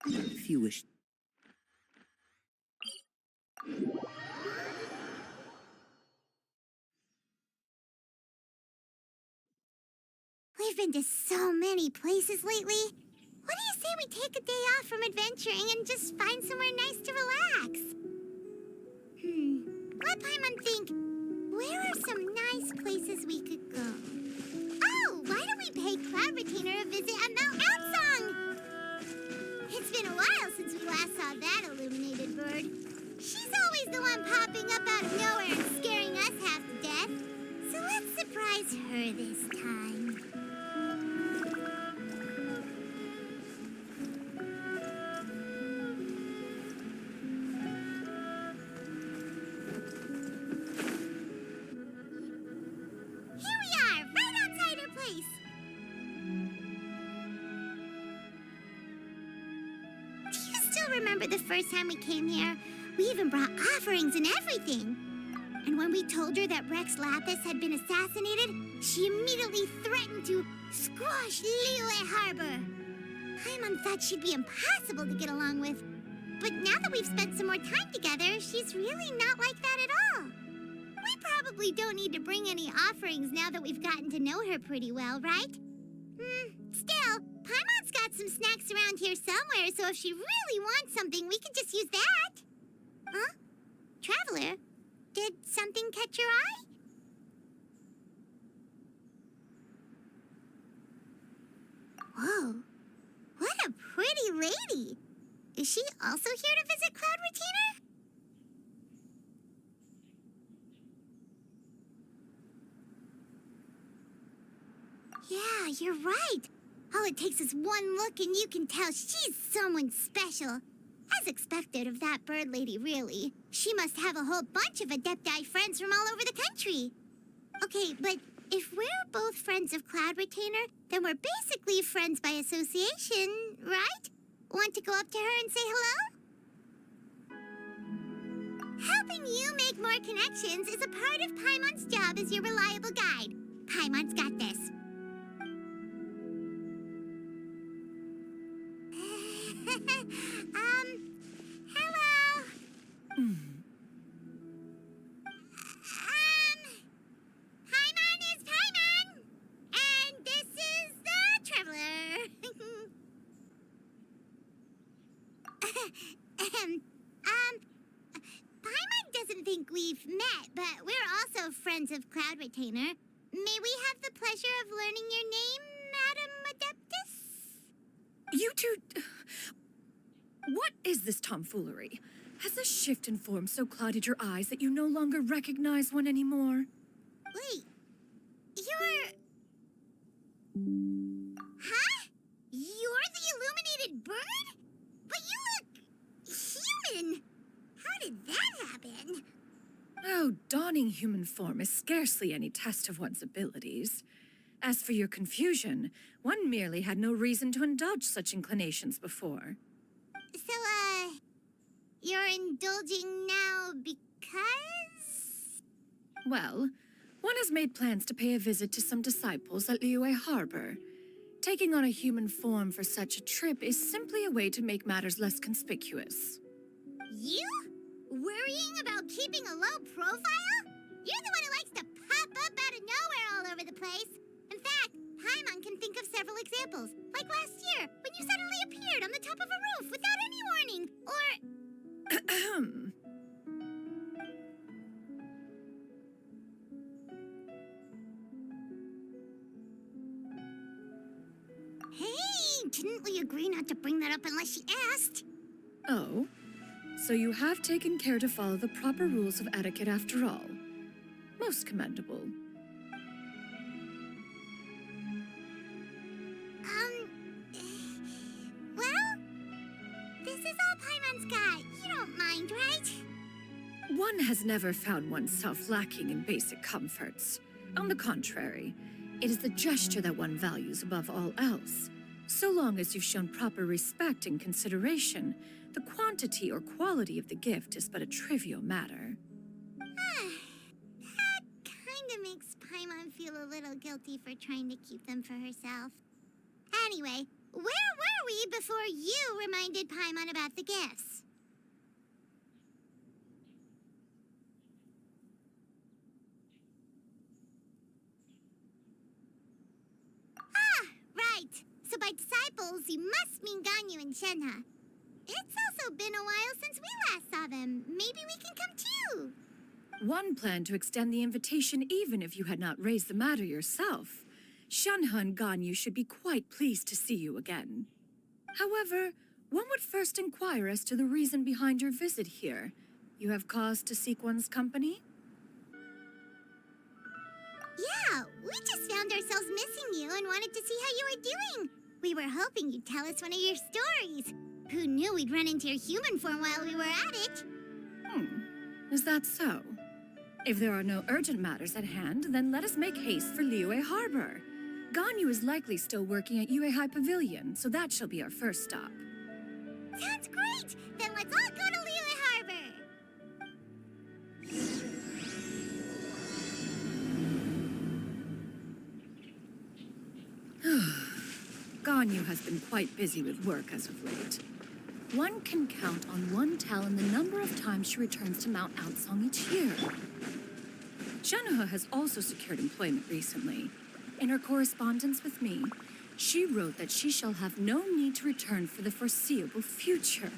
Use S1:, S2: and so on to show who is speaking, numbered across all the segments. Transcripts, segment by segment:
S1: If you wish.
S2: We've been to so many places lately. What do you say we take a day off from adventuring and just find somewhere nice to relax? Let Paimon think. Where are some nice places we could go? Oh, why don't we pay Cloud Retainer a visit at Mount Outsong? It's been a while since we last saw that illuminated bird. She's always the one popping up out of nowhere and scaring us half to death. So let's surprise her this time. Here we are, right outside her place. Do you still remember the first time we came here? We even brought offerings and everything. And when we told her that Rex Lapis had been assassinated, she immediately threatened to squash Liyue Harbor. Paimon thought she'd be impossible to get along with. But now that we've spent some more time together, she's really not like that at all. We probably don't need to bring any offerings now that we've gotten to know her pretty well, right? Still, Paimon's got some snacks around here somewhere, so if she really wants something, we could just use that. Huh? Traveler, did something catch your eye? Whoa, what a pretty lady. Is she also here to visit Cloud Retainer? Yeah, you're right. All it takes is one look and you can tell she's someone special. As expected of that bird lady, really. She must have a whole bunch of Adepti friends from all over the country. Okay, but if we're both friends of Cloud Retainer, then we're basically friends by association, right? Want to go up to her and say hello? Helping you make more connections is a part of Paimon's job as your reliable guide. Paimon's got this. Hello. Paimon is Paimon, and this is the Traveler. Paimon doesn't think we've met, but we're also friends of Cloud Retainer. May we have the pleasure of learning your name, Madam Adeptus?
S3: You two... What is this tomfoolery? Has this shift in form so clouded your eyes that you no longer recognize one anymore?
S2: Wait, you're... Huh? You're the illuminated bird? But you look... human. How did that happen?
S3: Oh, donning human form is scarcely any test of one's abilities. As for your confusion, one merely had no reason to indulge such inclinations before.
S2: So, you're indulging now because?
S3: Well, one has made plans to pay a visit to some disciples at Liyue Harbor. Taking on a human form for such a trip is simply a way to make matters less conspicuous.
S2: You? Worrying about keeping a low profile? You're the one who likes to pop up out of nowhere all over the place. In fact, Paimon can think of several examples. Like last year, when you suddenly appeared on the top of a roof without any warning. Or... Hey, didn't we agree not to bring that up unless she asked?
S3: Oh? So you have taken care to follow the proper rules of etiquette after all. Most commendable.
S2: Well, this is all Paimon's got. You don't mind, right?
S3: One has never found oneself lacking in basic comforts. On the contrary, it is the gesture that one values above all else. So long as you've shown proper respect and consideration, the quantity or quality of the gift is but a trivial matter.
S2: That kinda makes Paimon feel a little guilty for trying to keep them for herself. Anyway, where were we leave before you reminded Paimon about the gifts. Ah, right. So by disciples, you must mean Ganyu and Shenhe. It's also been a while since we last saw them. Maybe we can come too.
S3: One planned to extend the invitation even if you had not raised the matter yourself. Shenhe and Ganyu should be quite pleased to see you again. However, one would first inquire as to the reason behind your visit here. You have cause to seek one's company?
S2: Yeah, we just found ourselves missing you and wanted to see how you were doing. We were hoping you'd tell us one of your stories. Who knew we'd run into your human form while we were at it?
S3: Is that so? If there are no urgent matters at hand, then let us make haste for Liyue Harbor. Ganyu is likely still working at Yuehai Pavilion, so that shall be our first stop.
S2: Sounds great! Then let's all go to Liyue Harbor!
S3: Ganyu has been quite busy with work as of late. One can count on one talon the number of times she returns to Mount Outsong each year. Shenhe has also secured employment recently. In her correspondence with me, she wrote that she shall have no need to return for the foreseeable future.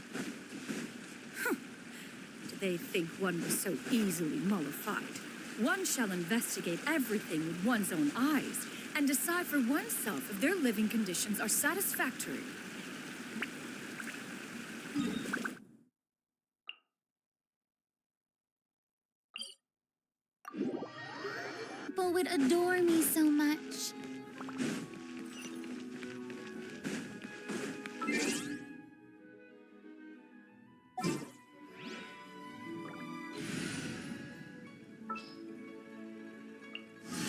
S3: Do they think one was so easily mollified? One shall investigate everything with one's own eyes and decide for oneself if their living conditions are satisfactory.
S2: People would adore me so much.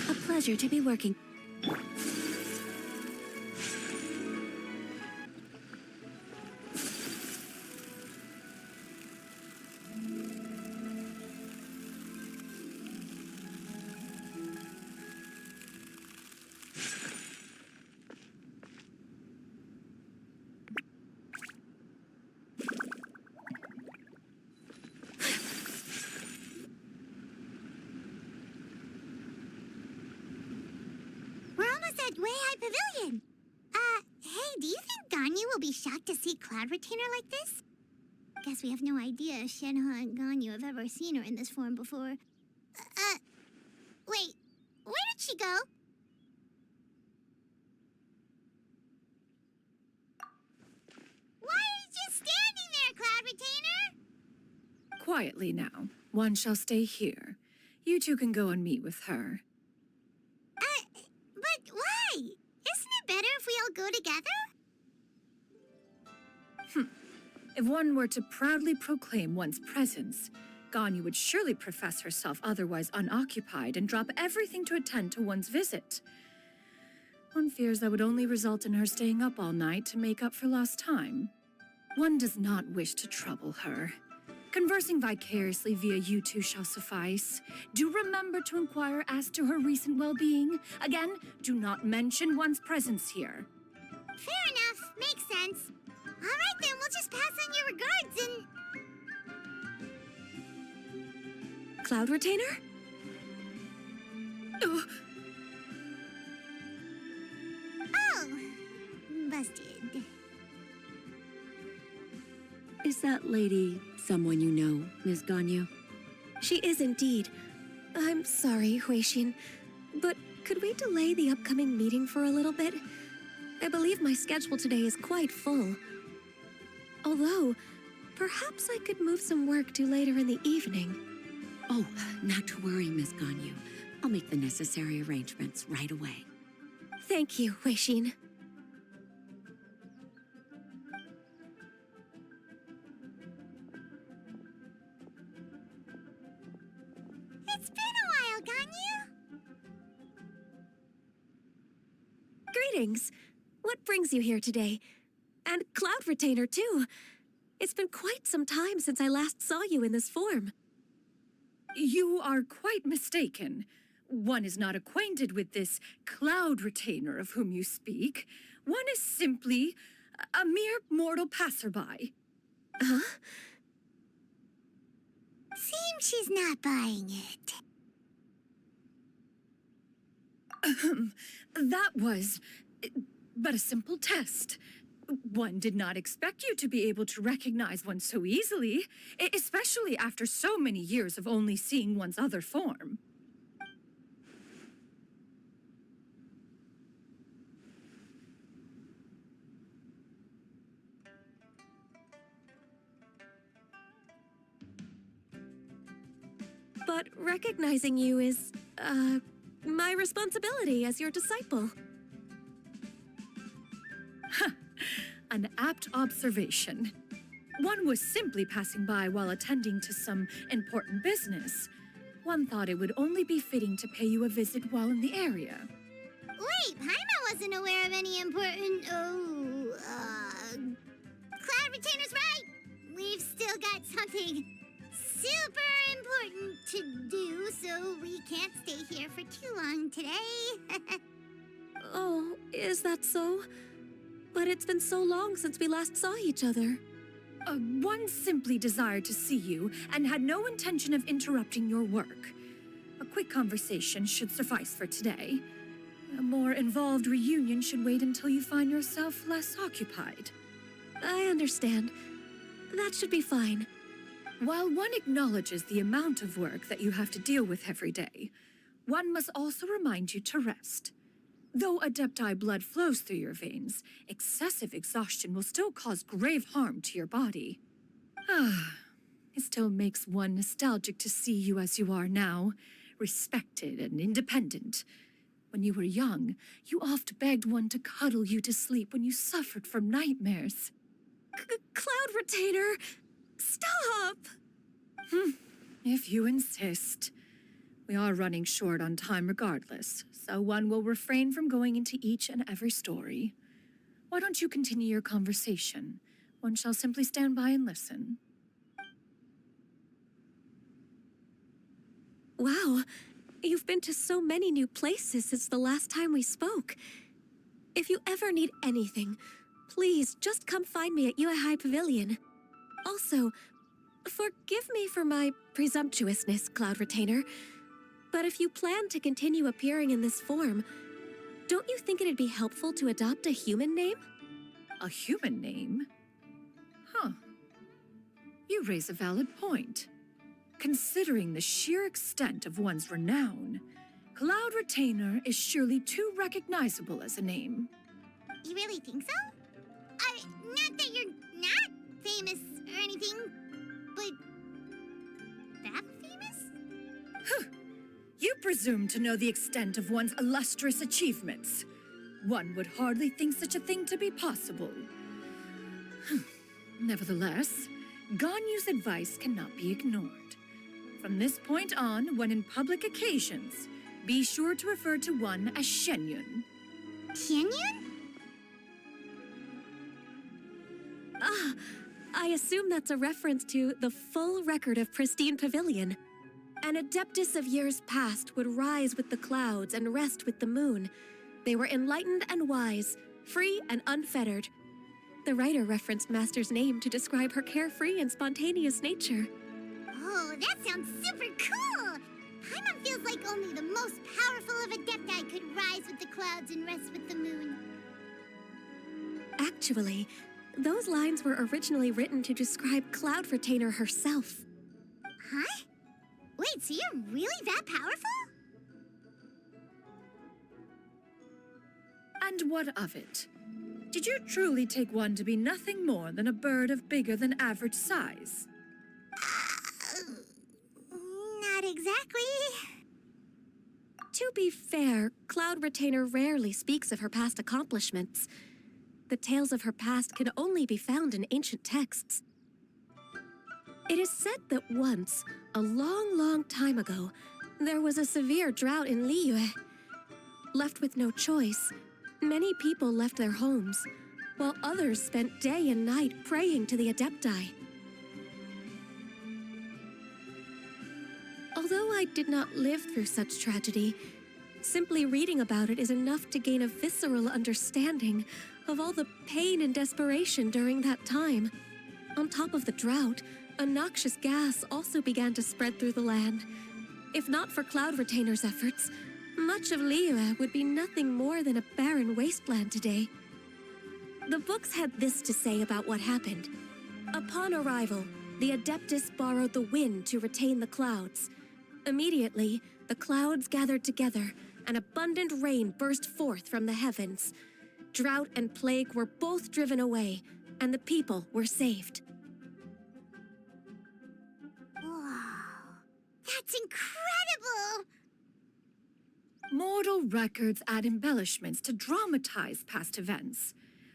S1: A pleasure to be working.
S2: We're almost at Yuehai Pavilion. Hey, do you think Ganyu will be shocked to see Cloud Retainer like this? Guess we have no idea if Shenhe and Ganyu have ever seen her in this form before. Wait, where did she go? Why are you just standing there, Cloud Retainer?
S3: Quietly now. One shall stay here. You two can go and meet with her.
S2: But why? Isn't it better if we all go together?
S3: If one were to proudly proclaim one's presence, Ganyu would surely profess herself otherwise unoccupied and drop everything to attend to one's visit. One fears that would only result in her staying up all night to make up for lost time. One does not wish to trouble her. Conversing vicariously via you two shall suffice. Do remember to inquire as to her recent well-being. Again, do not mention one's presence here.
S2: Fair enough. Makes sense. All right, then. We'll just pass on your regards and...
S1: Cloud Retainer?
S2: Oh! Busted.
S1: Is that lady someone you know, Ms. Ganyu? She is indeed. I'm sorry, Huixin, but could we delay the upcoming meeting for a little bit? I believe my schedule today is quite full. Although, perhaps I could move some work to later in the evening.
S4: Oh, not to worry, Miss Ganyu. I'll make the necessary arrangements right away.
S1: Thank you, Huixin.
S2: It's been a while, Ganyu.
S1: Greetings. What brings you here today? And Cloud Retainer, too. It's been quite some time since I last saw you in this form.
S3: You are quite mistaken. One is not acquainted with this Cloud Retainer of whom you speak. One is simply a mere mortal passerby.
S1: Huh?
S2: Seems she's not buying it.
S3: That was but a simple test. One did not expect you to be able to recognize one so easily, especially after so many years of only seeing one's other form.
S1: But recognizing you is, my responsibility as your disciple.
S3: An apt observation. One was simply passing by while attending to some important business. One thought it would only be fitting to pay you a visit while in the area.
S2: Wait, Paimon wasn't aware of any important... Cloud Retainer's right! We've still got something super important to do, so we can't stay here for too long today.
S1: Oh, is that so? But it's been so long since we last saw each other.
S3: One simply desired to see you and had no intention of interrupting your work. A quick conversation should suffice for today. A more involved reunion should wait until you find yourself less occupied.
S1: I understand. That should be fine.
S3: While one acknowledges the amount of work that you have to deal with every day, one must also remind you to rest. Though Adepti blood flows through your veins, excessive exhaustion will still cause grave harm to your body. It still makes one nostalgic to see you as you are now, respected and independent. When you were young, you oft begged one to cuddle you to sleep when you suffered from nightmares.
S1: Cloud Retainer! Stop!
S3: If you insist. We are running short on time regardless, so one will refrain from going into each and every story. Why don't you continue your conversation? One shall simply stand by and listen.
S1: Wow, you've been to so many new places since the last time we spoke. If you ever need anything, please just come find me at Uehai Pavilion. Also, forgive me for my presumptuousness, Cloud Retainer, but if you plan to continue appearing in this form, don't you think it'd be helpful to adopt a human name?
S3: A human name? Huh. You raise a valid point. Considering the sheer extent of one's renown, Cloud Retainer is surely too recognizable as a name.
S2: You really think so? Not that you're not famous or anything, but that famous?
S3: You presume to know the extent of one's illustrious achievements. One would hardly think such a thing to be possible. Nevertheless, Ganyu's advice cannot be ignored. From this point on, when in public occasions, be sure to refer to one as Xianyun.
S2: Xianyun?
S1: I assume that's a reference to the full record of Pristine Pavilion. An adeptus of years past would rise with the clouds and rest with the moon. They were enlightened and wise, free and unfettered. The writer referenced Master's name to describe her carefree and spontaneous nature.
S2: Oh, that sounds super cool! Paimon feels like only the most powerful of Adepti could rise with the clouds and rest with the moon.
S1: Actually, those lines were originally written to describe Cloud Retainer herself.
S2: Huh? Wait, so you're really that powerful?
S3: And what of it? Did you truly take one to be nothing more than a bird of bigger than average size?
S2: Not exactly.
S1: To be fair, Cloud Retainer rarely speaks of her past accomplishments. The tales of her past can only be found in ancient texts. It is said that once, a long, long time ago, there was a severe drought in Liyue. Left with no choice, many people left their homes, while others spent day and night praying to the Adepti. Although I did not live through such tragedy, simply reading about it is enough to gain a visceral understanding of all the pain and desperation during that time. On top of the drought, a noxious gas also began to spread through the land. If not for Cloud Retainer's efforts, much of Liyue would be nothing more than a barren wasteland today. The books had this to say about what happened. Upon arrival, the Adeptus borrowed the wind to retain the clouds. Immediately, the clouds gathered together, and abundant rain burst forth from the heavens. Drought and plague were both driven away, and the people were saved.
S2: Wow, that's incredible!
S3: Mortal records add embellishments to dramatize past events.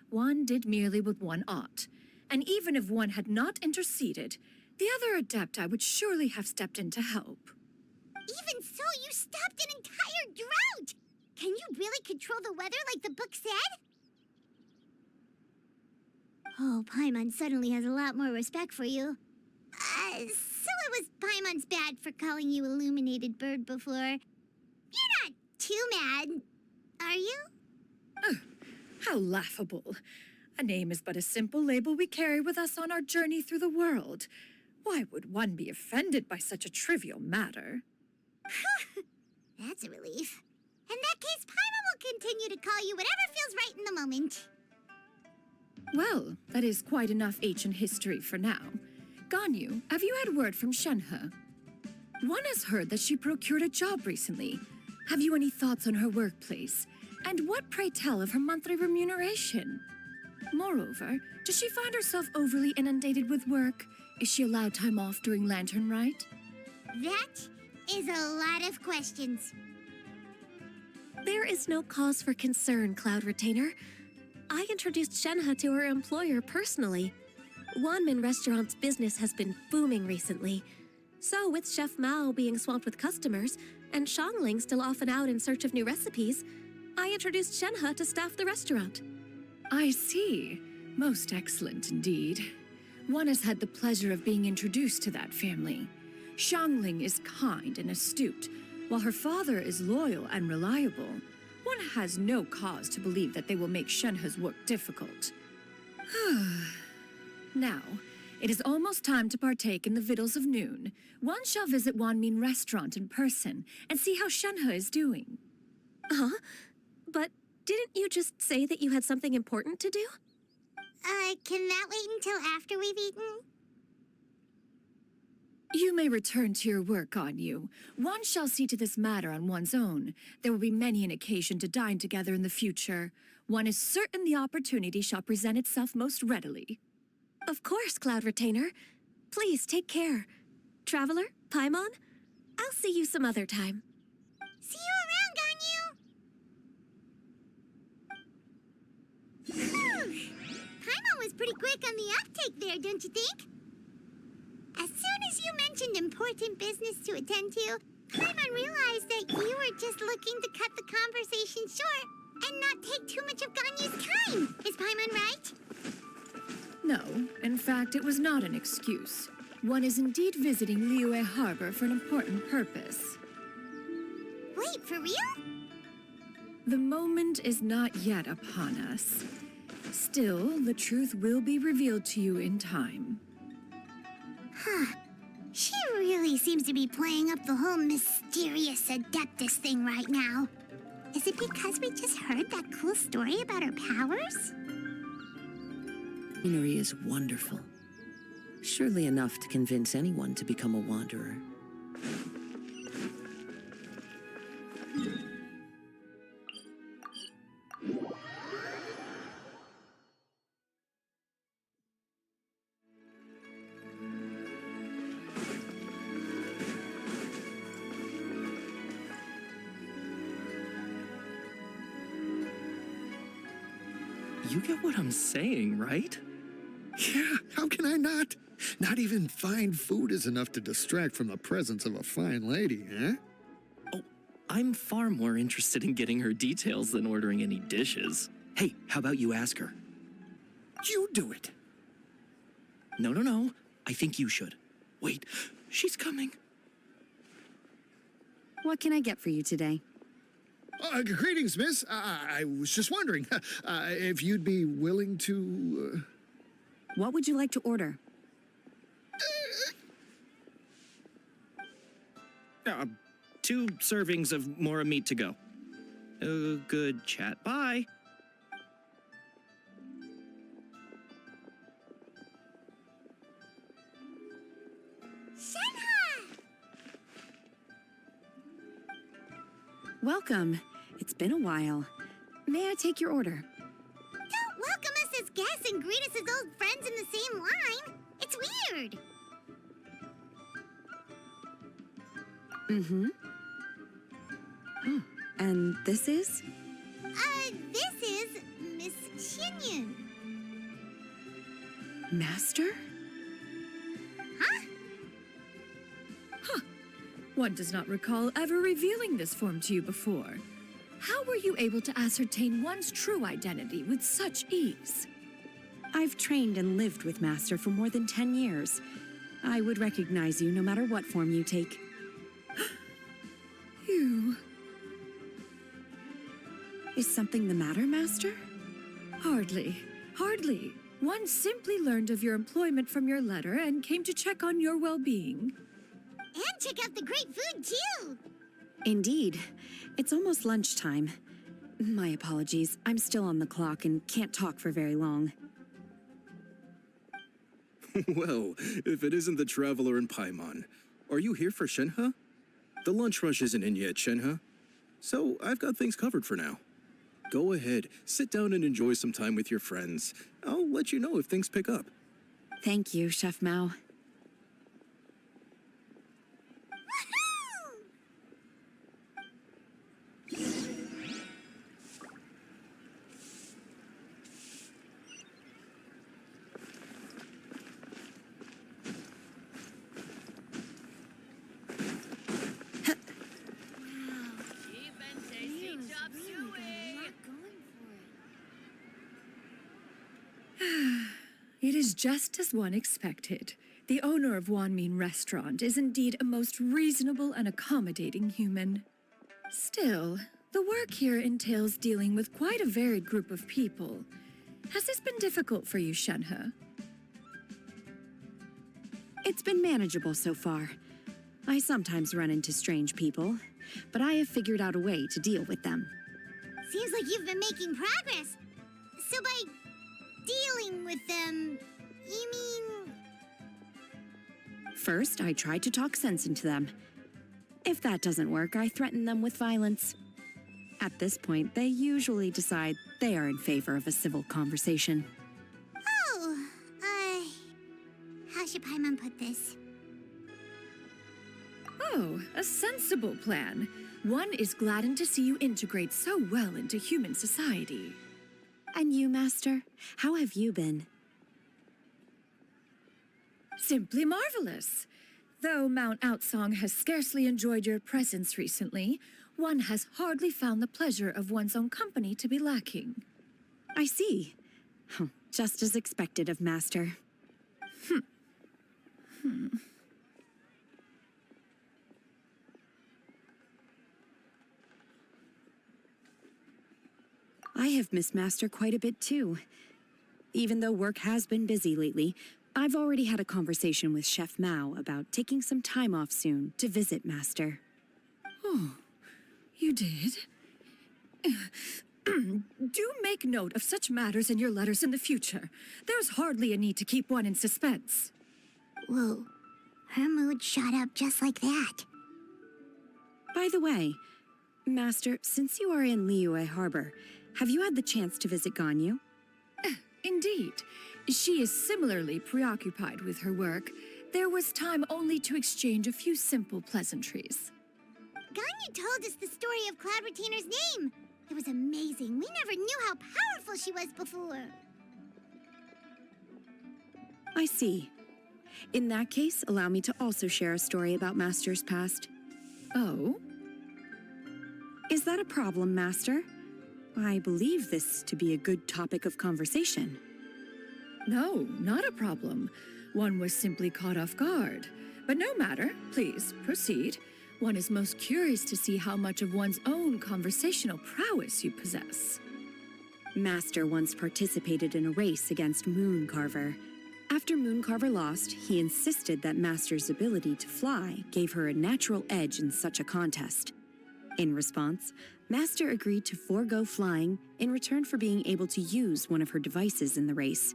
S3: One did merely what one ought, and even if one had not interceded, the other Adepti would surely have stepped in to help.
S2: Even so, you stopped an entire drought! Can you really control the weather like the book said? Oh, Paimon suddenly has a lot more respect for you. So it was Paimon's bad for calling you Illuminated Bird before. You're not too mad, are you?
S3: How laughable. A name is but a simple label we carry with us on our journey through the world. Why would one be offended by such a trivial matter?
S2: That's a relief. In that case, Paimon will continue to call you whatever feels right in the moment.
S3: Well, that is quite enough ancient history for now. Ganyu, have you had word from Shenhe? One has heard that she procured a job recently. Have you any thoughts on her workplace? And what, pray tell, of her monthly remuneration? Moreover, does she find herself overly inundated with work? Is she allowed time off during Lantern Rite?
S2: That is a lot of questions.
S1: There is no cause for concern, Cloud Retainer. I introduced Shenhe to her employer personally. Wanmin Restaurant's business has been booming recently. So with Chef Mao being swamped with customers, and Shangling still off and out in search of new recipes, I introduced Shenhe to staff the restaurant.
S3: I see. Most excellent indeed. One has had the pleasure of being introduced to that family. Shangling is kind and astute, while her father is loyal and reliable. One has no cause to believe that they will make Shenhe's work difficult. Now, it is almost time to partake in the victuals of noon. One shall visit Wanmin Restaurant in person and see how Shenhe is doing.
S1: Huh? But didn't you just say that you had something important to do?
S2: Can that wait until after we've eaten?
S3: You may return to your work, Ganyu. One shall see to this matter on one's own. There will be many an occasion to dine together in the future. One is certain the opportunity shall present itself most readily.
S1: Of course, Cloud Retainer. Please take care. Traveler, Paimon, I'll see you some other time.
S2: See you around, Ganyu! Phew. Paimon was pretty quick on the uptake there, don't you think? As soon as you mentioned important business to attend to, Paimon realized that you were just looking to cut the conversation short and not take too much of Ganyu's time. Is Paimon right?
S3: No, in fact, it was not an excuse. One is indeed visiting Liyue Harbor for an important purpose.
S2: Wait, for real?
S3: The moment is not yet upon us. Still, the truth will be revealed to you in time.
S2: Huh. She really seems to be playing up the whole mysterious Adeptus thing right now. Is it because we just heard that cool story about her powers?
S5: Scenery is wonderful. Surely enough to convince anyone to become a wanderer.
S6: You get what I'm saying, right?
S7: Yeah, how can I not? Not even fine food is enough to distract from the presence of a fine lady, eh?
S6: Oh, I'm far more interested in getting her details than ordering any dishes. Hey, how about you ask her?
S7: You do it.
S6: No. I think you should. Wait, she's coming.
S4: What can I get for you today?
S7: Greetings, miss. I was just wondering if you'd be willing to...
S4: What would you like to order?
S6: 2 servings of more meat to go. Good chat. Bye.
S2: Shenhe!
S4: Welcome. It's been a while. May I take your order?
S2: Don't welcome us as guests and greet us as old friends in the same line. It's weird.
S4: Mm-hmm. Oh, and this is?
S2: This is Miss Xianyun.
S4: Master?
S2: Huh?
S3: One does not recall ever revealing this form to you before. How were you able to ascertain one's true identity with such ease?
S4: I've trained and lived with Master for more than 10 years. I would recognize you no matter what form you take.
S3: You...
S4: Is something the matter, Master?
S3: Hardly. Hardly. One simply learned of your employment from your letter and came to check on your well-being.
S2: And check out the great food, too.
S4: Indeed. It's almost lunchtime. My apologies. I'm still on the clock and can't talk for very long.
S8: Well, if it isn't the traveler in Paimon, are you here for Shenhe? The lunch rush isn't in yet, Shenhe. So I've got things covered for now. Go ahead, sit down and enjoy some time with your friends. I'll let you know if things pick up.
S4: Thank you, Chef Mao.
S3: It is just as one expected. The owner of Wanmin Restaurant is indeed a most reasonable and accommodating human. Still, the work here entails dealing with quite a varied group of people. Has this been difficult for you, Shenhe?
S4: It's been manageable so far. I sometimes run into strange people, but I have figured out a way to deal with them.
S2: Seems like you've been making progress. So by dealing with them, you mean...
S4: First, I try to talk sense into them. If that doesn't work, I threaten them with violence. At this point, they usually decide they are in favor of a civil conversation.
S2: Oh, how should Paimon put this?
S3: Oh, a sensible plan. One is gladdened to see you integrate so well into human society.
S4: And you, Master? How have you been?
S3: Simply marvelous. Though Mount Outsong has scarcely enjoyed your presence recently, one has hardly found the pleasure of one's own company to be lacking.
S4: I see. Just as expected of Master. I have missed Master quite a bit too. Even though work has been busy lately, I've already had a conversation with Chef Mao about taking some time off soon to visit Master.
S3: Oh, you did? Do make note of such matters in your letters in the future. There's hardly a need to keep one in suspense.
S2: Whoa, her mood shot up just like that.
S4: By the way, Master, since you are in Liyue Harbor, have you had the chance to visit Ganyu?
S3: Indeed. She is similarly preoccupied with her work. There was time only to exchange a few simple pleasantries.
S2: Ganyu told us the story of Cloud Retainer's name. It was amazing. We never knew how powerful she was before.
S4: I see. In that case, allow me to also share a story about Master's past.
S3: Oh?
S4: Is that a problem, Master? I believe this to be a good topic of conversation.
S3: No, not a problem. One was simply caught off guard. But no matter. Please, proceed. One is most curious to see how much of one's own conversational prowess you possess.
S4: Master once participated in a race against Mooncarver. After Mooncarver lost, he insisted that Master's ability to fly gave her a natural edge in such a contest. In response, Master agreed to forego flying in return for being able to use one of her devices in the race.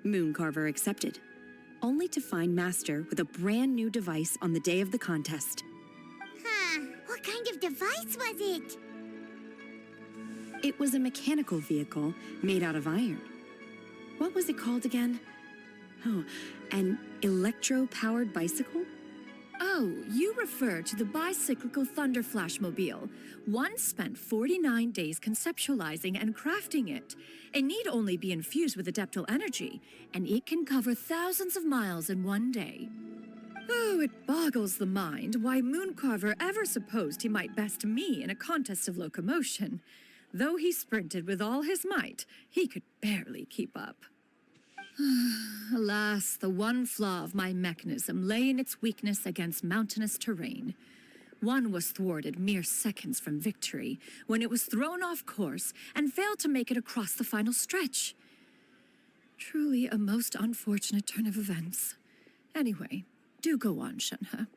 S4: Mooncarver accepted, only to find Master with a brand new device on the day of the contest.
S2: Huh. What kind of device was it?
S4: It was a mechanical vehicle made out of iron. What was it called again? Oh, an electro-powered bicycle?
S3: Oh, you refer to the bicyclical Thunder Flashmobile. One spent 49 days conceptualizing and crafting it. It need only be infused with adeptal energy, and it can cover thousands of miles in one day. Oh, it boggles the mind why Mooncarver ever supposed he might best me in a contest of locomotion. Though he sprinted with all his might, he could barely keep up. Alas, the one flaw of my mechanism lay in its weakness against mountainous terrain. One was thwarted mere seconds from victory, when it was thrown off course and failed to make it across the final stretch. Truly a most unfortunate turn of events. Anyway, do go on, Shenhe.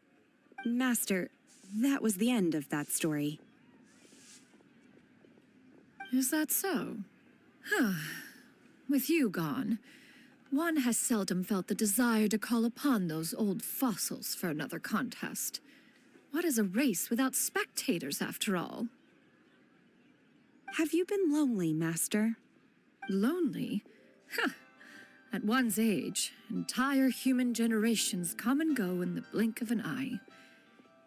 S4: Master, that was the end of that story.
S3: Is that so? Huh. With you gone, one has seldom felt the desire to call upon those old fossils for another contest. What is a race without spectators, after all?
S4: Have you been lonely, Master?
S3: Lonely? Huh. At one's age, entire human generations come and go in the blink of an eye.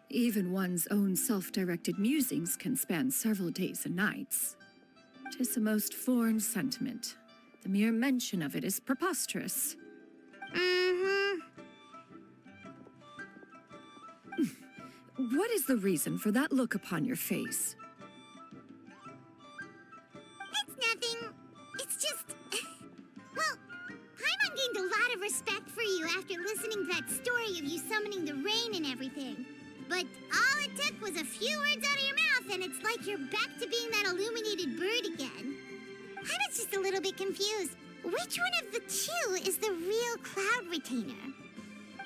S3: Even one's own self-directed musings can span several days and nights. 'Tis a most foreign sentiment. The mere mention of it is preposterous. What is the reason for that look upon your face?
S2: It's nothing. It's just... Well, Paimon gained a lot of respect for you after listening to that story of you summoning the rain and everything. But all it took was a few words out of your mouth, and it's like you're back to being that illuminated bird again. I was just a little bit confused. Which one of the two is the real Cloud Retainer?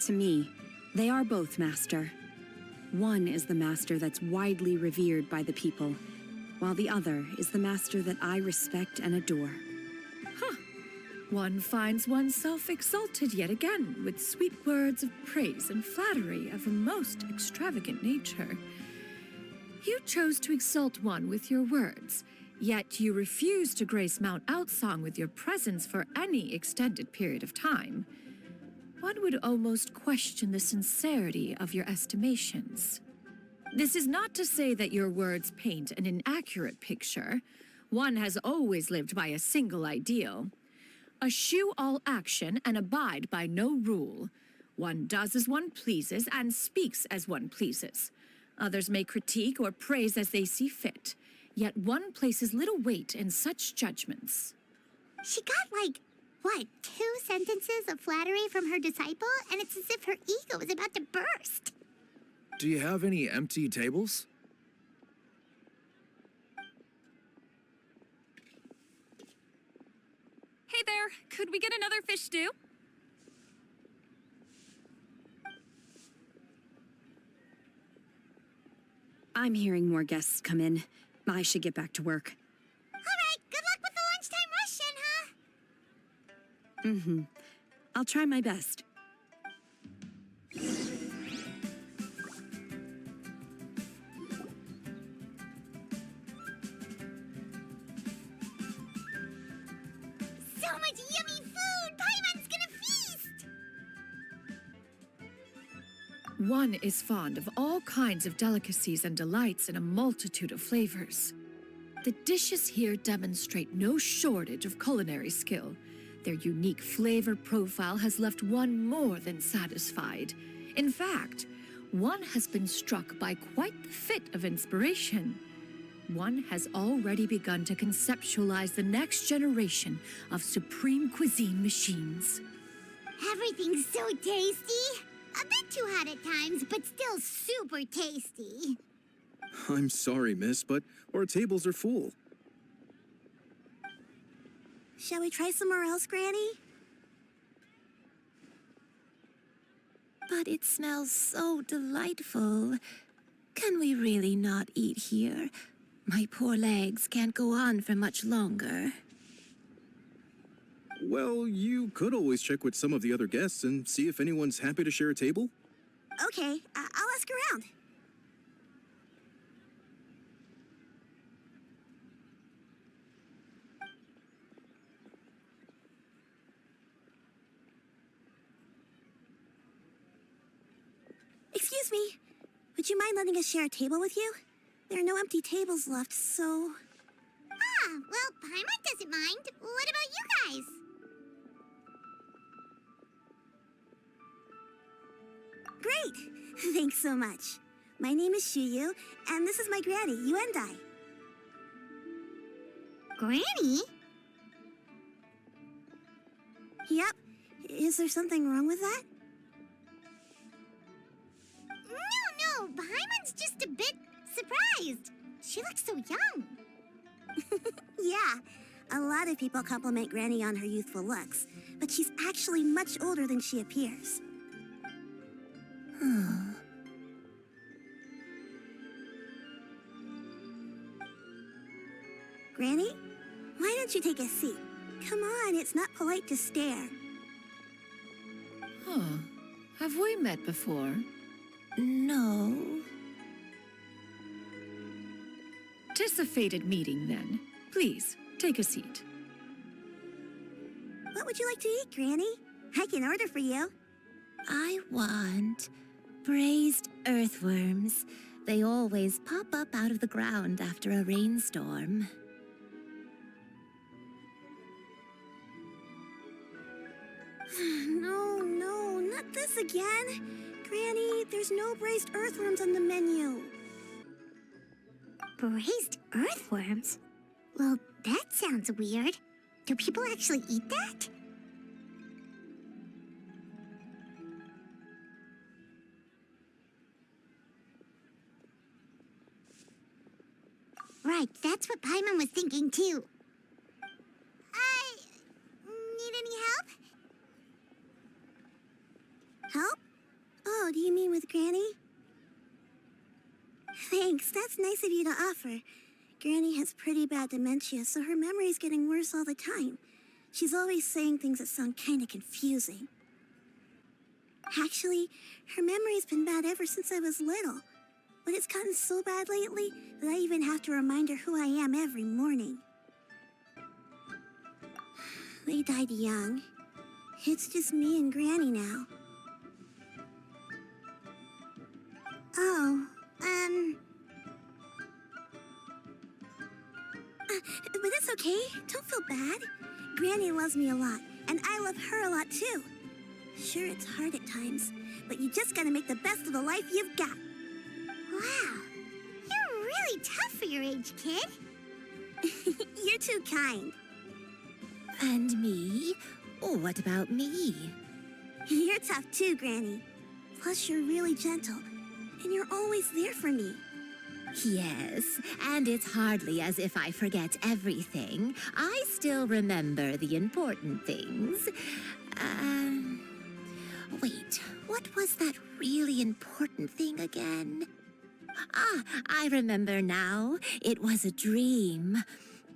S4: To me, they are both, Master. One is the Master that's widely revered by the people, while the other is the Master that I respect and adore.
S3: Huh. One finds oneself exalted yet again with sweet words of praise and flattery of a most extravagant nature. You chose to exalt one with your words, yet you refuse to grace Mount Outsong with your presence for any extended period of time. One would almost question the sincerity of your estimations. This is not to say that your words paint an inaccurate picture. One has always lived by a single ideal. Eschew all action and abide by no rule. One does as one pleases and speaks as one pleases. Others may critique or praise as they see fit, yet one places little weight in such judgments.
S2: She got, like, what, 2 sentences of flattery from her disciple, and it's as if her ego is about to burst.
S9: Do you have any empty tables?
S10: Hey there, could we get another fish stew?
S4: I'm hearing more guests come in. I should get back to work.
S2: All right, good luck with the lunchtime rush, Shenhe.
S4: I'll try my best.
S2: So much yummy food! Paimon's gonna feast!
S3: One is fond of all kinds of delicacies and delights in a multitude of flavors. The dishes here demonstrate no shortage of culinary skill. Their unique flavor profile has left one more than satisfied. In fact, one has been struck by quite the fit of inspiration. One has already begun to conceptualize the next generation of supreme cuisine machines.
S2: Everything's so tasty! A bit too hot at times, but still super tasty.
S8: I'm sorry, miss, but our tables are full.
S2: Shall we try somewhere else, Granny?
S11: But it smells so delightful. Can we really not eat here? My poor legs can't go on for much longer.
S8: Well, you could always check with some of the other guests and see if anyone's happy to share a table.
S2: Okay, I'll ask around. Excuse me. Would you mind letting us share a table with you? There are no empty tables left, so... Ah, well, Paimon doesn't mind. What about you guys? Great! Thanks so much. My name is Xianyun, and this is my granny, Yuendai. Granny? Yep. Is there something wrong with that? No, Paimon's just a bit surprised. She looks so young. Yeah, a lot of people compliment Granny on her youthful looks, but she's actually much older than she appears. Granny, why don't you take a seat? Come on, it's not polite to stare.
S3: Huh. Have we met before?
S11: No.
S3: 'Tis a fated meeting, then. Please, take a seat.
S2: What would you like to eat, Granny? I can order for you.
S11: I want braised earthworms. They always pop up out of the ground after a rainstorm.
S2: No, not this again. Granny, there's no braised earthworms on the menu. Braised earthworms? Well, that sounds weird. Do people actually eat that? Right, that's what Paimon was thinking too. Need any help? Help? Oh, do you mean with Granny? Thanks, that's nice of you to offer. Granny has pretty bad dementia, so her memory's getting worse all the time. She's always saying things that sound kinda confusing. Actually, her memory's been bad ever since I was little. But it's gotten so bad lately that I even have to remind her who I am every morning. They died young. It's just me and Granny now. Oh, but that's okay. Don't feel bad. Granny loves me a lot, and I love her a lot too. Sure, it's hard at times, but you just gotta make the best of the life you've got. Wow, you're really tough for your age, kid. You're too kind.
S11: And me? What about me?
S2: You're tough too, Granny. Plus, you're really gentle, and you're always there for me.
S11: Yes, and it's hardly as if I forget everything. I still remember the important things. Wait, what was that really important thing again? Ah, I remember now. It was a dream.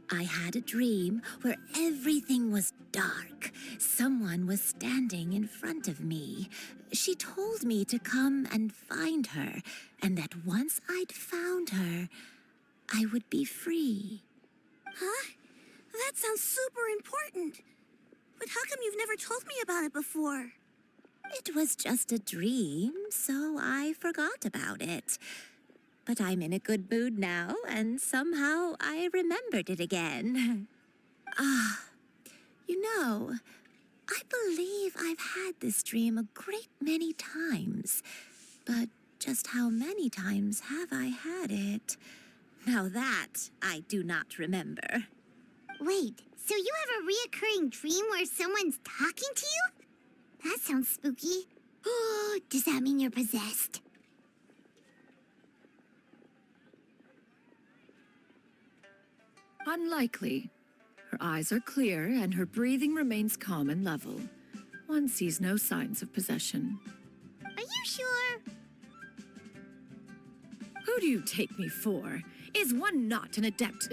S11: I had a dream where everything was dark. Someone was standing in front of me. She told me to come and find her, and that once I'd found her, I would be free.
S2: Huh? That sounds super important. But how come you've never told me about it before?
S11: It was just a dream, so I forgot about it. But I'm in a good mood now, and somehow I remembered it again. You know, I believe I've had this dream a great many times. But just how many times have I had it? Now that I do not remember.
S2: Wait, so you have a reoccurring dream where someone's talking to you? That sounds spooky. Oh, does that mean you're possessed?
S3: Unlikely. Her eyes are clear and her breathing remains calm and level. One sees no signs of possession.
S2: Are you sure?
S3: Who do you take me for? Is one not an adept?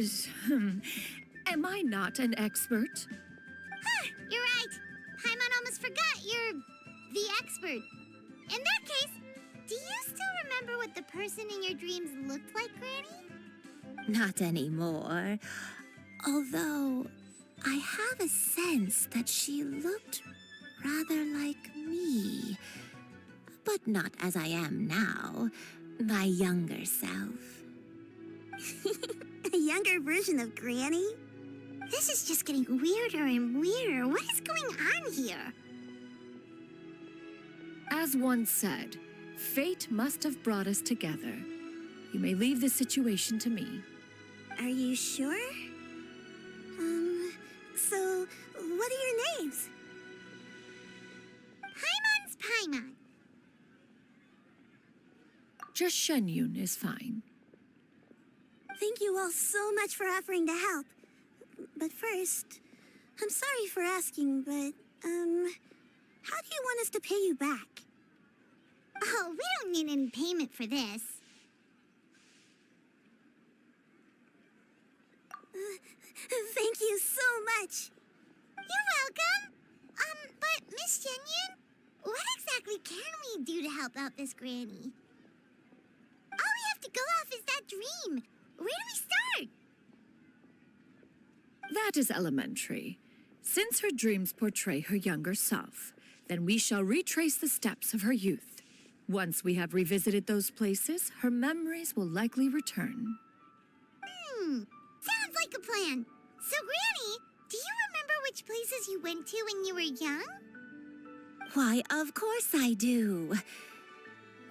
S3: Am I not an expert?
S2: Huh, you're right. Paimon almost forgot you're the expert. In that case, do you still remember what the person in your dreams looked like, Granny?
S11: Not anymore. Although, I have a sense that she looked rather like me. But not as I am now, my younger self.
S2: A younger version of Granny? This is just getting weirder and weirder. What is going on here?
S3: As one said, fate must have brought us together. You may leave this situation to me.
S2: Are you sure? So, what are your names? Paimon's Paimon.
S3: Just Xianyun is fine.
S2: Thank you all so much for offering to help. But first, I'm sorry for asking, but, how do you want us to pay you back? Oh, we don't need any payment for this. Thank you so much. You're welcome. But Miss Xianyun, what exactly can we do to help out this granny? All we have to go off is that dream. Where do we start?
S3: That is elementary. Since her dreams portray her younger self, then we shall retrace the steps of her youth. Once we have revisited those places, her memories will likely return.
S2: Sounds like a plan. So, Granny, do you remember which places you went to when you were young?
S11: Why, of course I do.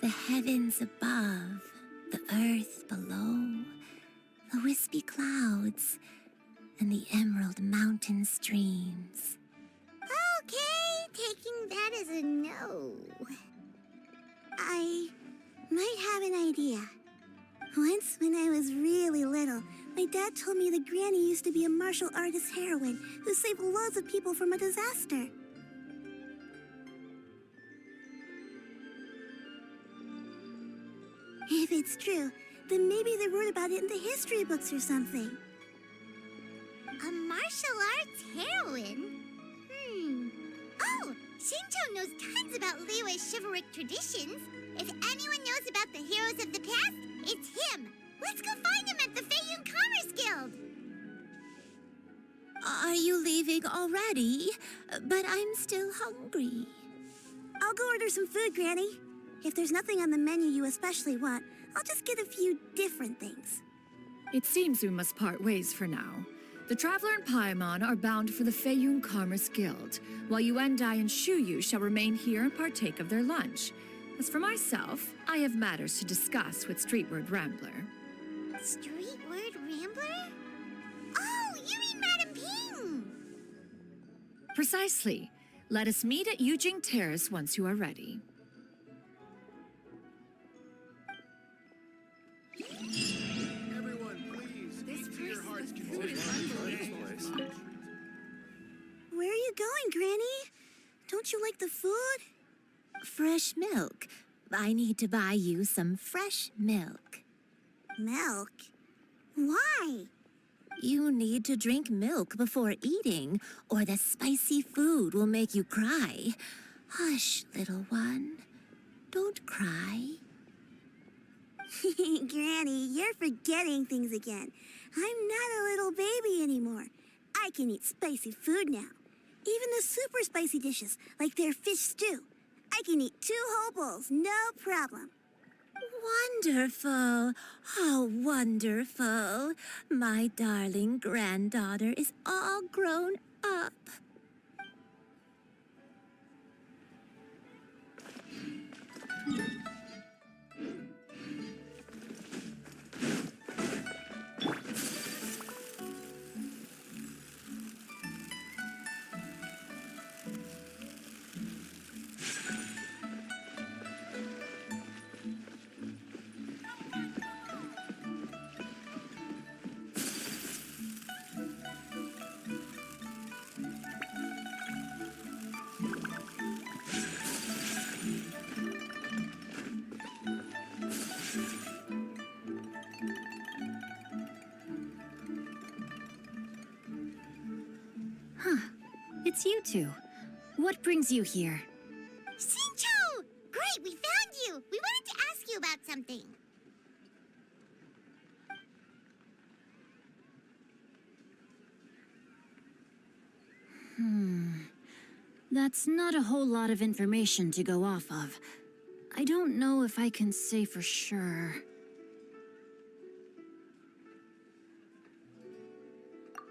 S11: The heavens above, the earth below, the wispy clouds, and the emerald mountain streams.
S2: Okay, taking that as a no. I might have an idea. Once, when I was really little, my dad told me that Granny used to be a martial artist heroine who saved loads of people from a disaster. If it's true, then maybe they wrote about it in the history books or something. A martial arts heroine? Oh, Shinjo knows tons about Liyue's chivalric traditions. If anyone knows about the heroes of the past, it's him. Let's go find him at the Xianyun Commerce Guild.
S11: Are you leaving already? But I'm still hungry.
S2: I'll go order some food, Granny. If there's nothing on the menu you especially want, I'll just get a few different things.
S3: It seems we must part ways for now. The Traveler and Paimon are bound for the Xianyun Commerce Guild, while Yuendai and Shuyu shall remain here and partake of their lunch. As for myself, I have matters to discuss with Streetward Rambler.
S2: Streetward Rambler? Oh, you mean Madam Ping!
S3: Precisely. Let us meet at Yujing Terrace once you are ready.
S9: Everyone, please, keep to your heart's content.
S2: Where are you going, Granny? Don't you like the food?
S11: Fresh milk. I need to buy you some fresh milk.
S2: Milk? Why?
S11: You need to drink milk before eating, or the spicy food will make you cry. Hush, little one. Don't cry.
S2: Granny, you're forgetting things again. I'm not a little baby anymore. I can eat spicy food now. Even the super spicy dishes, like their fish stew. I can eat 2 whole bowls, no problem.
S11: Wonderful. How wonderful. My darling granddaughter is all grown up.
S12: it's you two. What brings you here?
S2: Xinqiu! Great, we found you! We wanted to ask you about something.
S12: That's not a whole lot of information to go off of. I don't know if I can say for sure.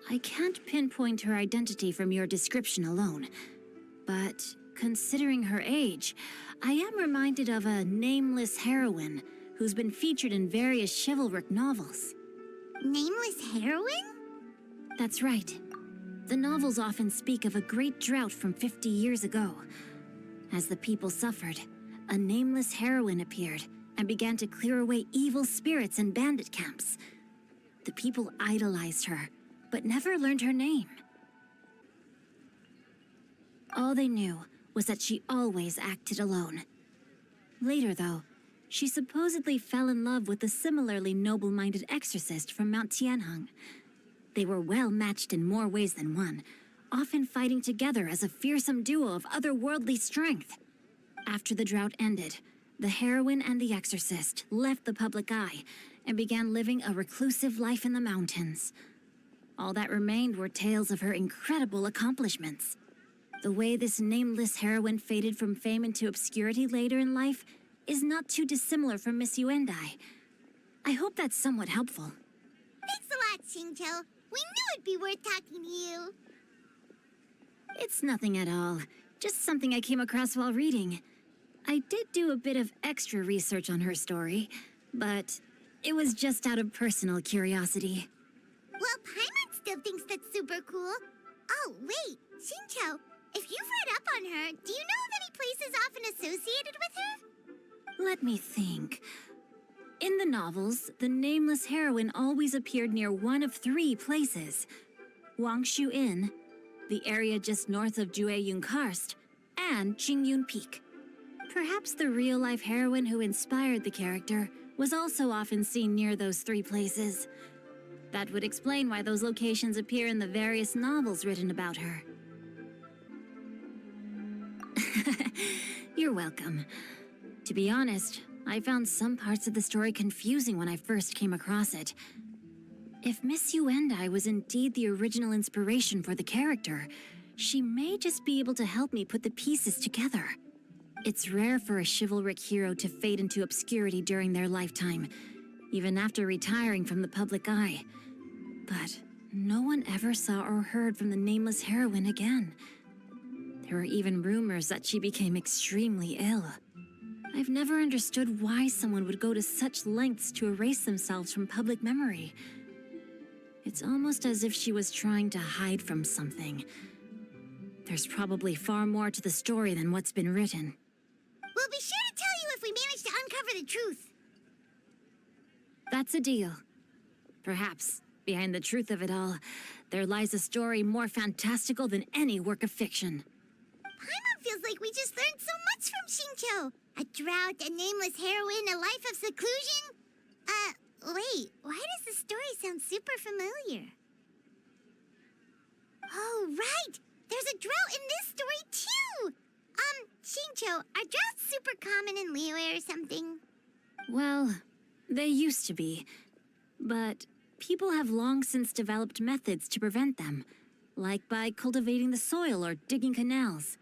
S12: I can't pinpoint her identity from your description alone, but considering her age, I am reminded of a nameless heroine who's been featured in various chivalric novels.
S2: Nameless heroine?
S12: That's right. The novels often speak of a great drought from 50 years ago. As the people suffered, a nameless heroine appeared and began to clear away evil spirits in bandit camps. The people idolized her, but never learned her name. All they knew was that she always acted alone. Later, though, she supposedly fell in love with a similarly noble-minded exorcist from Mount Tianheng. They were well matched in more ways than one, often fighting together as a fearsome duo of otherworldly strength. After the drought ended, the heroine and the exorcist left the public eye and began living a reclusive life in the mountains. All that remained were tales of her incredible accomplishments. The way this nameless heroine faded from fame into obscurity later in life is not too dissimilar from Miss Yuendai. I hope that's somewhat helpful.
S2: Thanks a lot, Xingqiu. We knew it'd be worth talking to you.
S12: It's nothing at all. Just something I came across while reading. I did do a bit of extra research on her story, but it was just out of personal curiosity.
S2: Well, Paimon still thinks that's super cool. Oh, wait, Xingqiu, if you've read up on her, do you know of any places often associated with her?
S12: Let me think. In the novels, the nameless heroine always appeared near one of 3 places. Wangshu Inn, the area just north of Jueyun Karst, and Xianyun Peak. Perhaps the real-life heroine who inspired the character was also often seen near those 3 places. That would explain why those locations appear in the various novels written about her. You're welcome. To be honest, I found some parts of the story confusing when I first came across it. If Miss Yuendai was indeed the original inspiration for the character, she may just be able to help me put the pieces together. It's rare for a chivalric hero to fade into obscurity during their lifetime, even after retiring from the public eye. But no one ever saw or heard from the nameless heroine again. There were even rumors that she became extremely ill. I've never understood why someone would go to such lengths to erase themselves from public memory. It's almost as if she was trying to hide from something. There's probably far more to the story than what's been written.
S2: We'll be sure to tell you if we manage to uncover the truth.
S12: That's a deal. Perhaps, behind the truth of it all, there lies a story more fantastical than any work of fiction.
S2: Paimon feels like we just learned so much from Xingqiu. A drought, a nameless heroine, a life of seclusion. Wait, why does the story sound super familiar? Oh, right! There's a drought in this story, too! Xingqiu, are droughts super common in Liyue or something?
S12: Well, they used to be. But people have long since developed methods to prevent them, like by cultivating the soil or digging canals.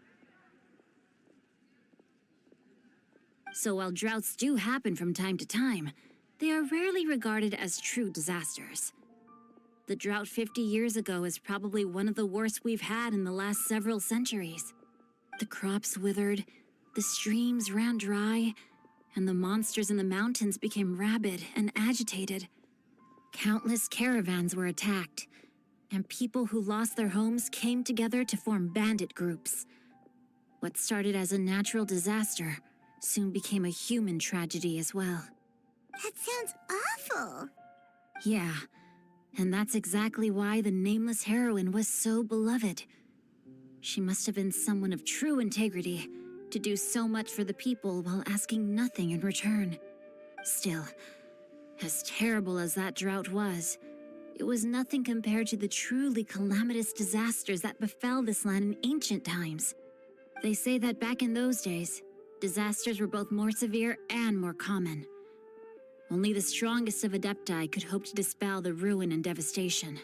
S12: So while droughts do happen from time to time, they are rarely regarded as true disasters. The drought 50 years ago is probably one of the worst we've had in the last several centuries. The crops withered, the streams ran dry, and the monsters in the mountains became rabid and agitated. Countless caravans were attacked, and people who lost their homes came together to form bandit groups. What started as a natural disaster soon became a human tragedy as well.
S2: That sounds awful.
S12: Yeah, and that's exactly why the nameless heroine was so beloved. She must have been someone of true integrity to do so much for the people while asking nothing in return. Still, as terrible as that drought was, it was nothing compared to the truly calamitous disasters that befell this land in ancient times. They say that back in those days, disasters were both more severe and more common. Only the strongest of Adepti could hope to dispel the ruin and devastation.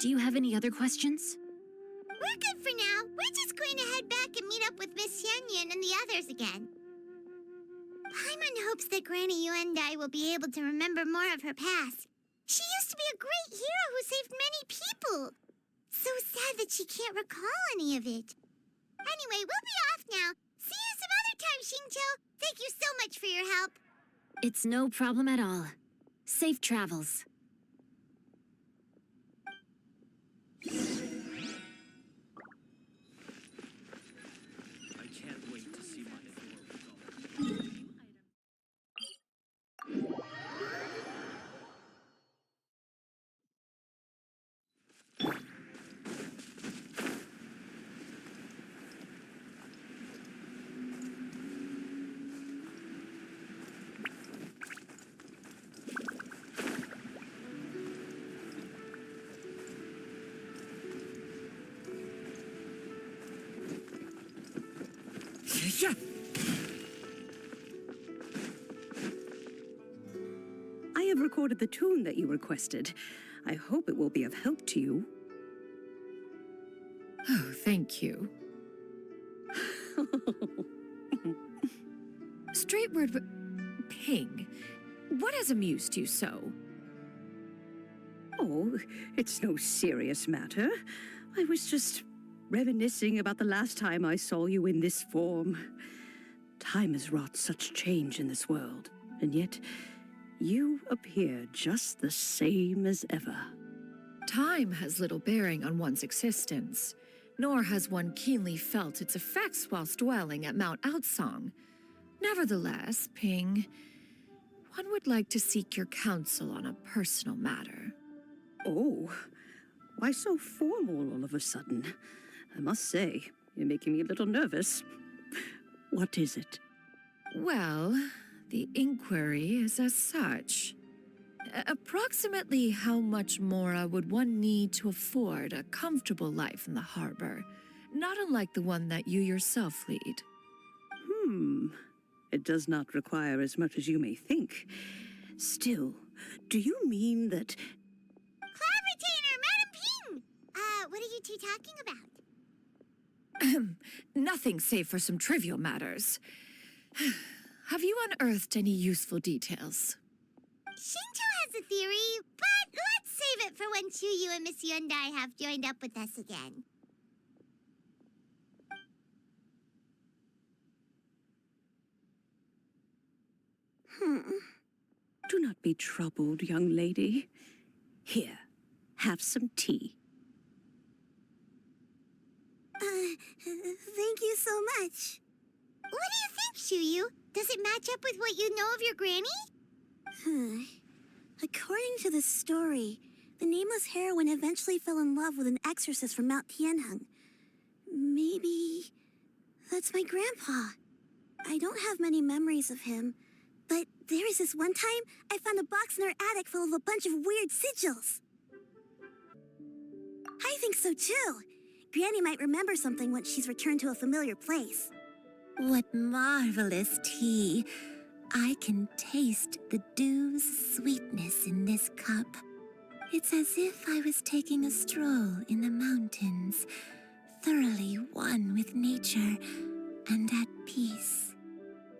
S12: Do you have any other questions?
S2: We're good for now. We're just going to head back and meet up with Miss Xianyun and the others again. Paimon hopes that Granny Yuendai will be able to remember more of her past. She used to be a great hero who saved many people. So sad that she can't recall any of it. Anyway, we'll be off now. See you some other time, Xingqiu. Thank you so much for your help.
S12: It's no problem at all. Safe travels.
S6: I can't wait to see my adorable doll.
S13: I have recorded the tune that you requested. I hope it will be of help to you.
S3: Oh, thank you. Straightward, Ping, what has amused you so?
S13: Oh, it's no serious matter. I was just reminiscing about the last time I saw you in this form. Time has wrought such change in this world, and yet you appear just the same as ever.
S3: Time has little bearing on one's existence, nor has one keenly felt its effects whilst dwelling at Mount Outsong. Nevertheless, Ping, one would like to seek your counsel on a personal matter.
S13: Oh, why so formal all of a sudden? I must say, you're making me a little nervous. What is it?
S3: Well, the inquiry is as such. Approximately how much more would one need to afford a comfortable life in the harbor, not unlike the one that you yourself lead?
S13: It does not require as much as you may think. Still, do you mean that...
S2: Cloud Retainer, Madam Ping! What are you two talking about?
S3: Nothing save for some trivial matters. Have you unearthed any useful details?
S2: Xingqiu has a theory, but let's save it for when Chuyu and Miss Yuendai have joined up with us again.
S13: Do not be troubled, young lady. Here, have some tea.
S2: Thank you so much. What do you think, Chuyu? Does it match up with what you know of your granny?
S14: According to the story, the nameless heroine eventually fell in love with an exorcist from Mount Tianheng. Maybe that's my grandpa. I don't have many memories of him, but there was this one time I found a box in our attic full of a bunch of weird sigils. I think so too. Granny might remember something once she's returned to a familiar place.
S11: What marvelous tea. I can taste the dew's sweetness in this cup. It's as if I was taking a stroll in the mountains, thoroughly one with nature and at peace.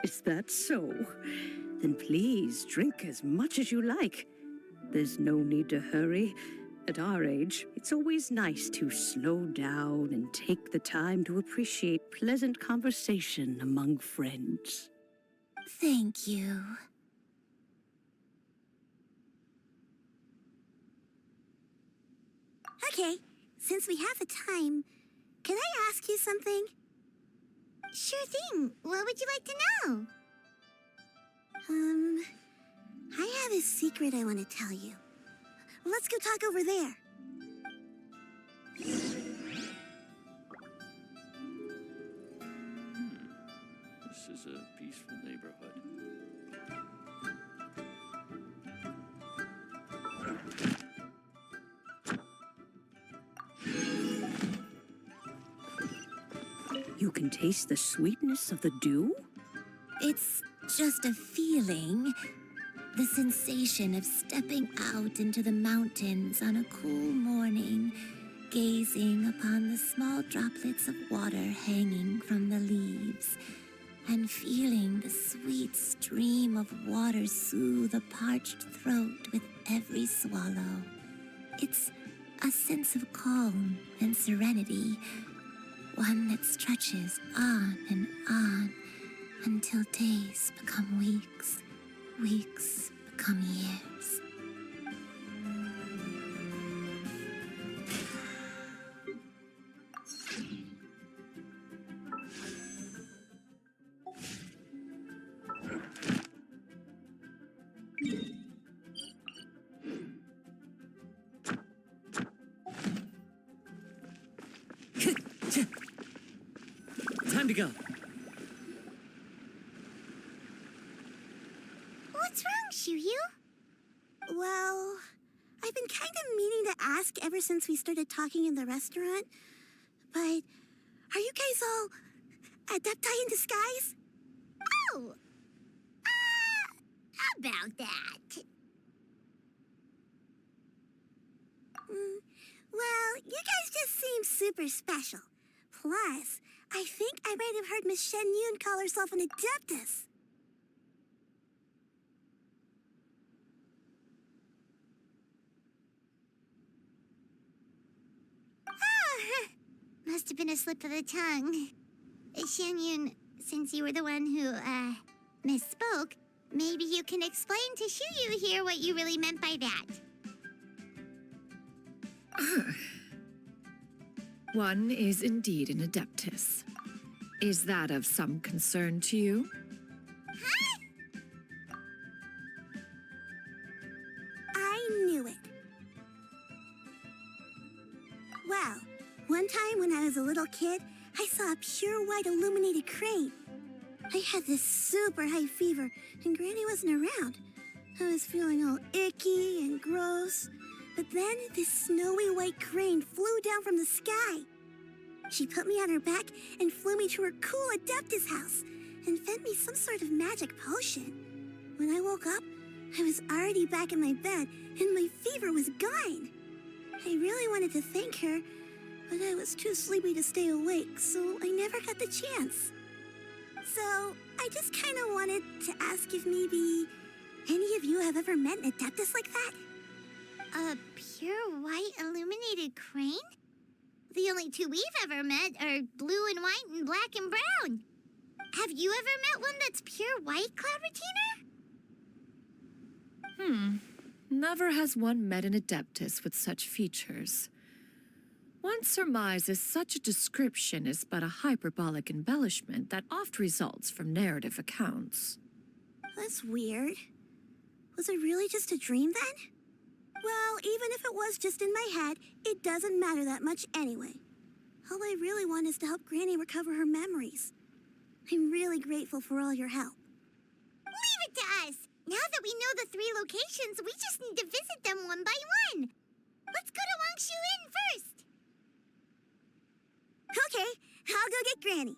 S13: Is that so? Then please drink as much as you like. There's no need to hurry. At our age, it's always nice to slow down and take the time to appreciate pleasant conversation among friends.
S11: Thank you.
S14: Okay, since we have the time, can I ask you something?
S2: Sure thing. What would you like to know?
S14: I have a secret I want to tell you. Let's go talk over there.
S6: This is a peaceful neighborhood.
S13: You can taste the sweetness of the dew?
S11: It's just a feeling. The sensation of stepping out into the mountains on a cool morning, gazing upon the small droplets of water hanging from the leaves, and feeling the sweet stream of water soothe a parched throat with every swallow. It's a sense of calm and serenity, one that stretches on and on until days become weeks, weeks become years.
S6: Time to go.
S2: What's wrong, Xiyu?
S14: Well, I've been kind of meaning to ask ever since we started talking in the restaurant, but are you guys all adepti in disguise?
S2: Oh! About that.
S14: Well, you guys just seem super special. Plus, I think I might have heard Miss Xianyun call herself an adeptus.
S2: Must have been a slip of the tongue. Xianyun, since you were the one who, misspoke, maybe you can explain to Xiyu here what you really meant by that.
S3: One is indeed an adeptus. Is that of some concern to you?
S2: Huh?
S14: I knew it. Well, one time when I was a little kid, I saw a pure white illuminated crane. I had this super high fever, and Granny wasn't around. I was feeling all icky and gross. But then this snowy white crane flew down from the sky. She put me on her back and flew me to her cool Adeptus house and fed me some sort of magic potion. When I woke up, I was already back in my bed and my fever was gone. I really wanted to thank her, but I was too sleepy to stay awake, so I never got the chance. So I just kind of wanted to ask if maybe any of you have ever met an Adeptus like that?
S2: A pure white illuminated crane? The only two we've ever met are blue and white and black and brown. Have you ever met one that's pure white, Cloud Retainer?
S3: Never has one met an adeptus with such features. One surmises such a description is but a hyperbolic embellishment that oft results from narrative accounts.
S14: That's weird. Was it really just a dream then? Well, even if it was just in my head, it doesn't matter that much anyway. All I really want is to help Granny recover her memories. I'm really grateful for all your help.
S2: Leave it to us! Now that we know the 3 locations, we just need to visit them one by one. Let's go to Wangshu Inn first.
S14: Okay, I'll go get Granny.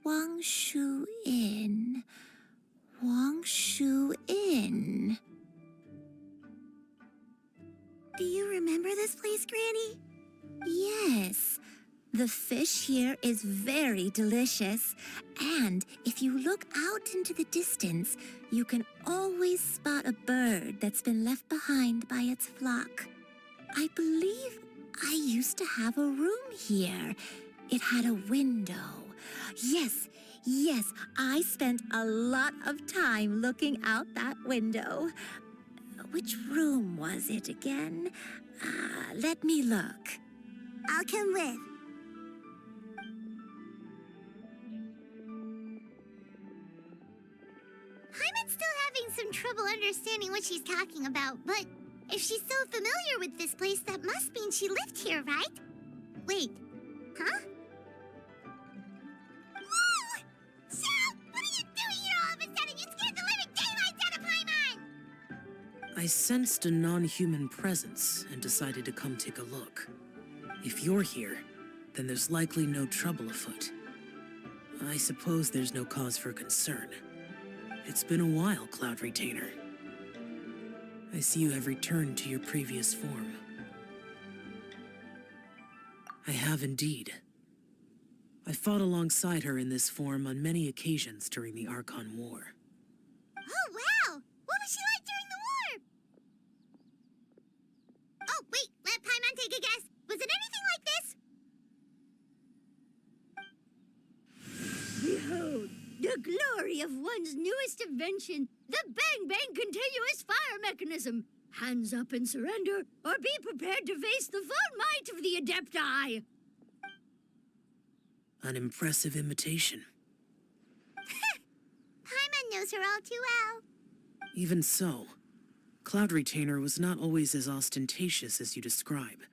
S11: Wangshu Inn. Wangshu Inn.
S14: Do you remember this place, Granny?
S11: Yes. The fish here is very delicious, and if you look out into the distance, you can always spot a bird that's been left behind by its flock. I believe I used to have a room here. It had a window. Yes, I spent a lot of time looking out that window. Which room was it again? Let me look.
S14: I'll come with.
S2: Paimon's still having some trouble understanding what she's talking about, but if she's so familiar with this place, that must mean she lived here, right? Wait, huh? Whoa! Shell, what are you doing here all of a sudden? You scared the living daylights out of Paimon!
S5: I sensed a non-human presence and decided to come take a look. If you're here, then there's likely no trouble afoot. I suppose there's no cause for concern. It's been a while, Cloud Retainer. I see you have returned to your previous form. I have indeed. I fought alongside her in this form on many occasions during the Archon War.
S2: Oh, wow! What was she like during the war? Oh, wait, let Paimon take a guess. Was it anything like this?
S15: Behold, the glory of one's newest invention, the Bang Bang Continuous Fire Mechanism. Hands up and surrender, or be prepared to face the full might of the Adepti.
S5: An impressive imitation.
S2: Paimon knows her all too well.
S5: Even so, Cloud Retainer was not always as ostentatious as you describe.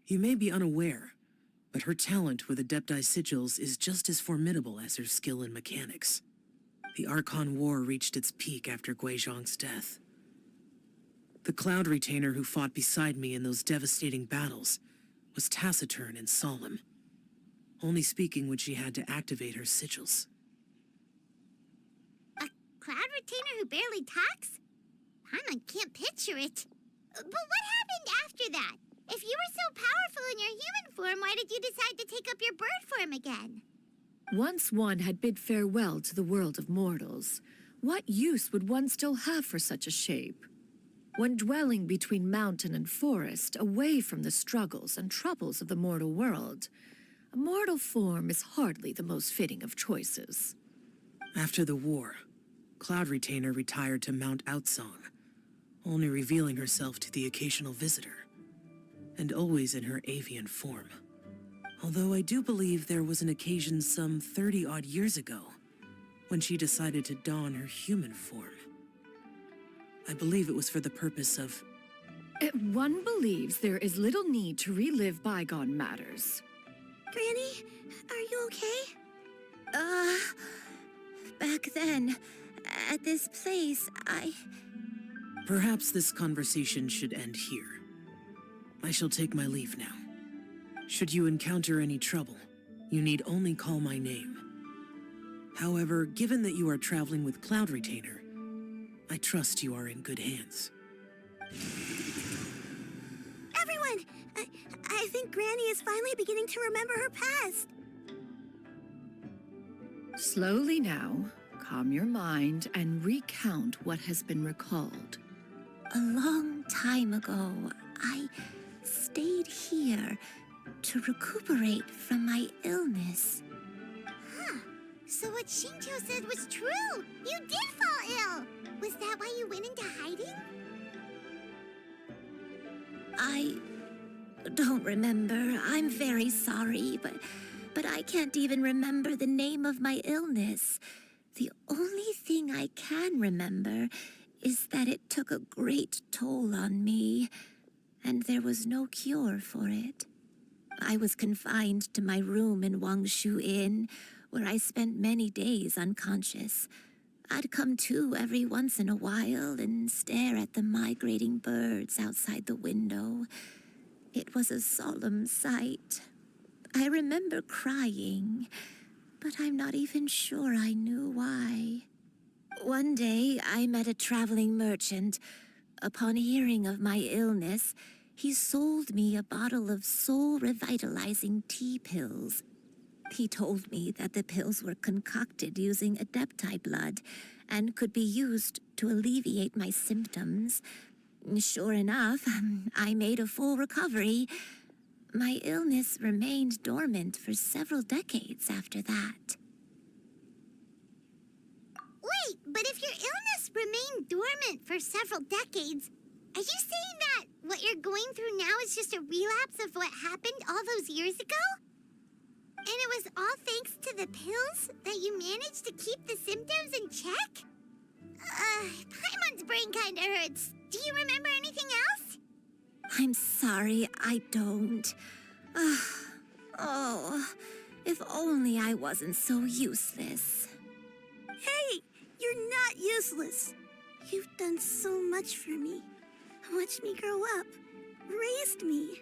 S5: You may be unaware, but her talent with Adepti sigils is just as formidable as her skill in mechanics. The Archon War reached its peak after Guizhong's death. The Cloud Retainer who fought beside me in those devastating battles was taciturn and solemn, only speaking when she had to activate her sigils.
S2: A Cloud Retainer who barely talks? Paimon can't picture it. But what happened after that? If you were so powerful in your human form, why did you decide to take up your bird form again?
S3: Once one had bid farewell to the world of mortals, what use would one still have for such a shape? When dwelling between mountain and forest, away from the struggles and troubles of the mortal world, a mortal form is hardly the most fitting of choices.
S5: After the war, Cloud Retainer retired to Mount Outsong, only revealing herself to the occasional visitor, and always in her avian form. Although I do believe there was an occasion some 30-odd years ago when she decided to don her human form. I believe it was for the purpose of...
S3: One believes there is little need to relive bygone matters.
S14: Granny, are you okay?
S11: Back then, at this place,
S5: Perhaps this conversation should end here. I shall take my leave now. Should you encounter any trouble, you need only call my name. However, given that you are traveling with Cloud Retainer, I trust you are in good hands.
S14: Everyone! I think Granny is finally beginning to remember her past.
S3: Slowly now, calm your mind and recount what has been recalled.
S11: a long time ago, I stayed here to recuperate from my illness.
S2: Huh. So what Xingqiu said was true. You did fall ill. Was that why you went into hiding?
S11: I don't remember. I'm very sorry, but I can't even remember the name of my illness. The only thing I can remember is that it took a great toll on me, and there was no cure for it. I was confined to my room in Wangshu Inn, where I spent many days unconscious. I'd come to every once in a while and stare at the migrating birds outside the window. It was a solemn sight. I remember crying, but I'm not even sure I knew why. One day, I met a traveling merchant. Upon hearing of my illness, he sold me a bottle of soul-revitalizing tea pills. He told me that the pills were concocted using Adepti blood and could be used to alleviate my symptoms. Sure enough, I made a full recovery. My illness remained dormant for several decades after that.
S2: Wait, but if your illness remained dormant for several decades, Are you saying that what you're going through now is just a relapse of what happened all those years ago? And it was all thanks to the pills that you managed to keep the symptoms in check? Paimon's brain kinda hurts. Do you remember anything else?
S11: I'm sorry, I don't. Oh, if only I wasn't so useless.
S14: Hey, you're not useless. You've done so much for me. Watched me grow up. Raised me.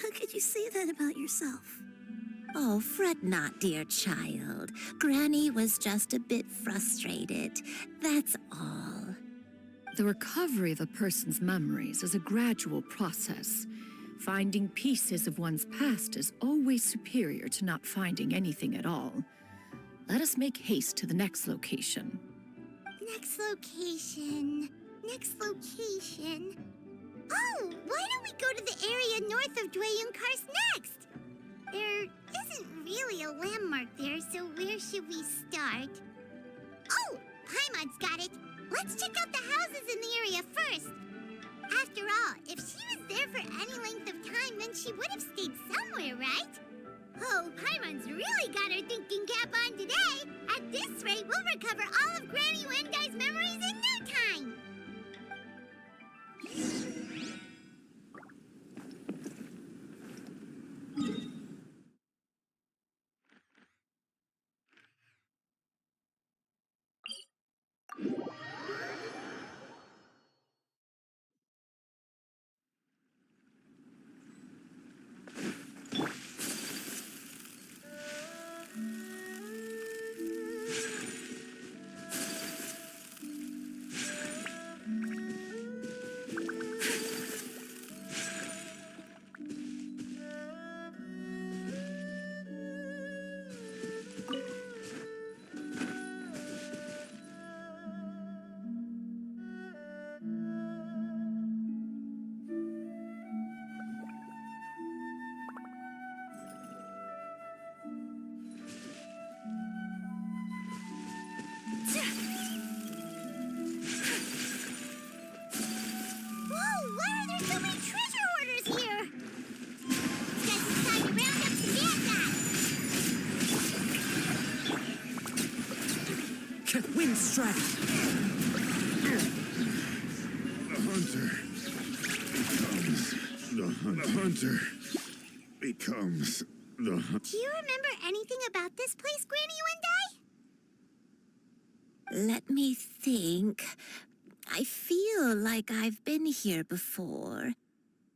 S14: How could you say that about yourself?
S11: Oh, fret not, dear child. Granny was just a bit frustrated. That's all.
S3: The recovery of a person's memories is a gradual process. Finding pieces of one's past is always superior to not finding anything at all. Let us make haste to the next location.
S2: Next location. Next location. Oh, why don't we go to the area north of Xianyun next? There isn't really a landmark there, so where should we start? Oh, Paimon's got it. Let's check out the houses in the area first. After all, if she was there for any length of time, then she would have stayed somewhere, right? Oh, Paimon's really got her thinking cap on today. At this rate, we'll recover all of Granny Wendai's memories in no time. Whoa, why are there so many treasure hoarders here? Guess it's time to round up some bad guys.
S5: Wind strike!
S7: The hunter becomes the hunter.
S2: Do you remember anything about this place, Granny
S11: Let me think. I feel like I've been here before,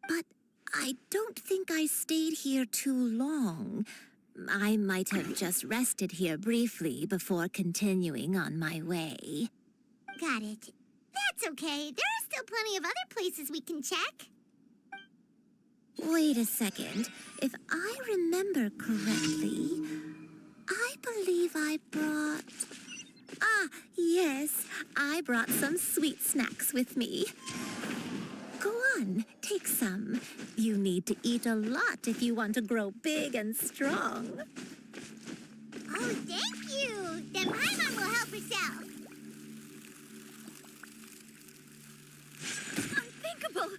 S11: but I don't think I stayed here too long. I might have just rested here briefly before continuing on my way.
S2: Got it. That's okay. There are still plenty of other places we can check.
S11: Wait a second. If I remember correctly, I believe I brought... Ah, yes. I brought some sweet snacks with me. Go on, take some. You need to eat a lot if you want to grow big and strong.
S2: Oh, thank you. Then Paimon will help herself.
S15: Unthinkable!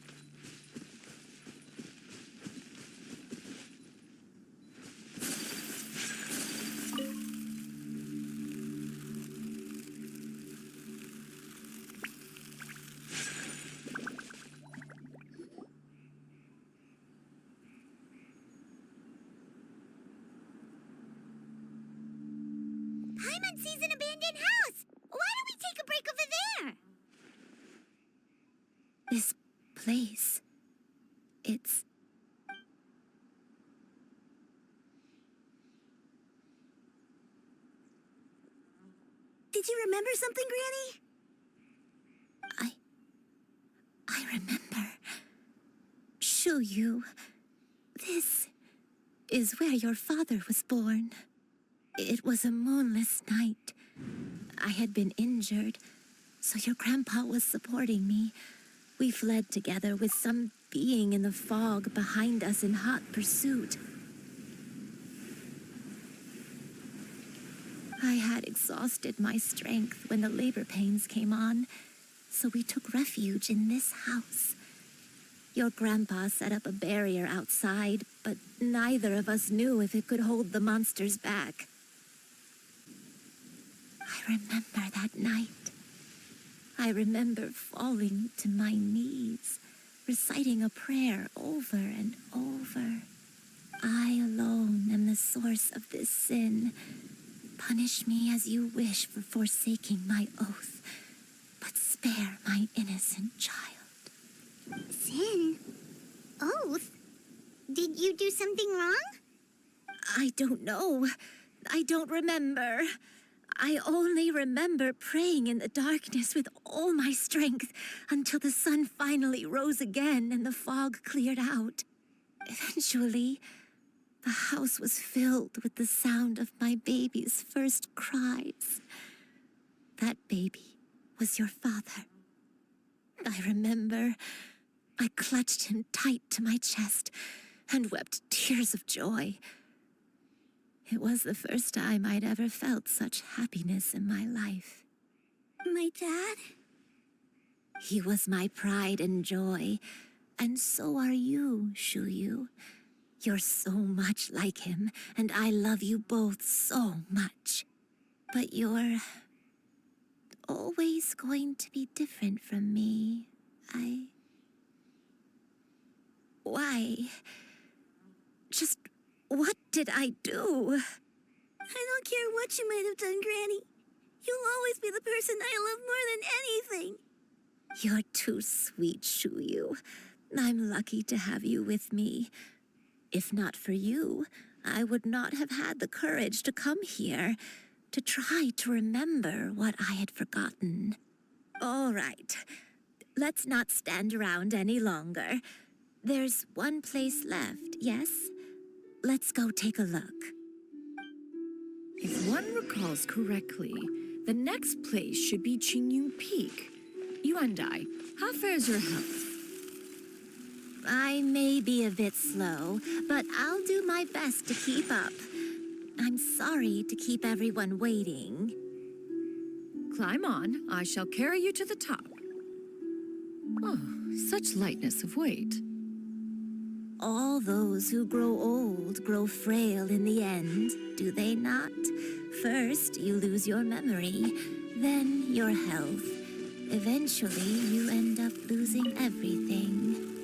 S2: Paimon sees an abandoned house. Why don't we take a break over there?
S11: This place, it's...
S14: Did you remember something, Granny?
S11: I remember. Xianyun, this is where your father was born. It was a moonless night. I had been injured, so your grandpa was supporting me. We fled together with some being in the fog behind us in hot pursuit. I had exhausted my strength when the labor pains came on, so we took refuge in this house. Your grandpa set up a barrier outside, but neither of us knew if it could hold the monsters back. I remember that night. I remember falling to my knees, reciting a prayer over and over. I alone am the source of this sin. Punish me as you wish for forsaking my oath, but spare my innocent child.
S2: Sin? Oath? Did you do something wrong?
S11: I don't know. I don't remember. I only remember praying in the darkness with all my strength until the sun finally rose again and the fog cleared out. Eventually, the house was filled with the sound of my baby's first cries. That baby was your father. I remember I clutched him tight to my chest and wept tears of joy. It was the first time I'd ever felt such happiness in my life.
S14: My dad?
S11: He was my pride and joy, and so are you, Xianyun. You're so much like him, and I love you both so much. But you're always going to be different from me. Why? Just what did I do?
S14: I don't care what you might have done, Granny. You'll always be the person I love more than anything.
S11: You're too sweet, Xianyun. I'm lucky to have you with me. If not for you, I would not have had the courage to come here, to try to remember what I had forgotten. All right, let's not stand around any longer. There's one place left, yes? Let's go take a look.
S3: If one recalls correctly, the next place should be Xianyun Peak. Yuandai, how fares your health?
S11: I may be a bit slow, but I'll do my best to keep up. I'm sorry to keep everyone waiting.
S3: Climb on. I shall carry you to the top. Oh, such lightness of weight.
S11: All those who grow old grow frail in the end, do they not? First, you lose your memory, then your health. Eventually, you end up losing everything.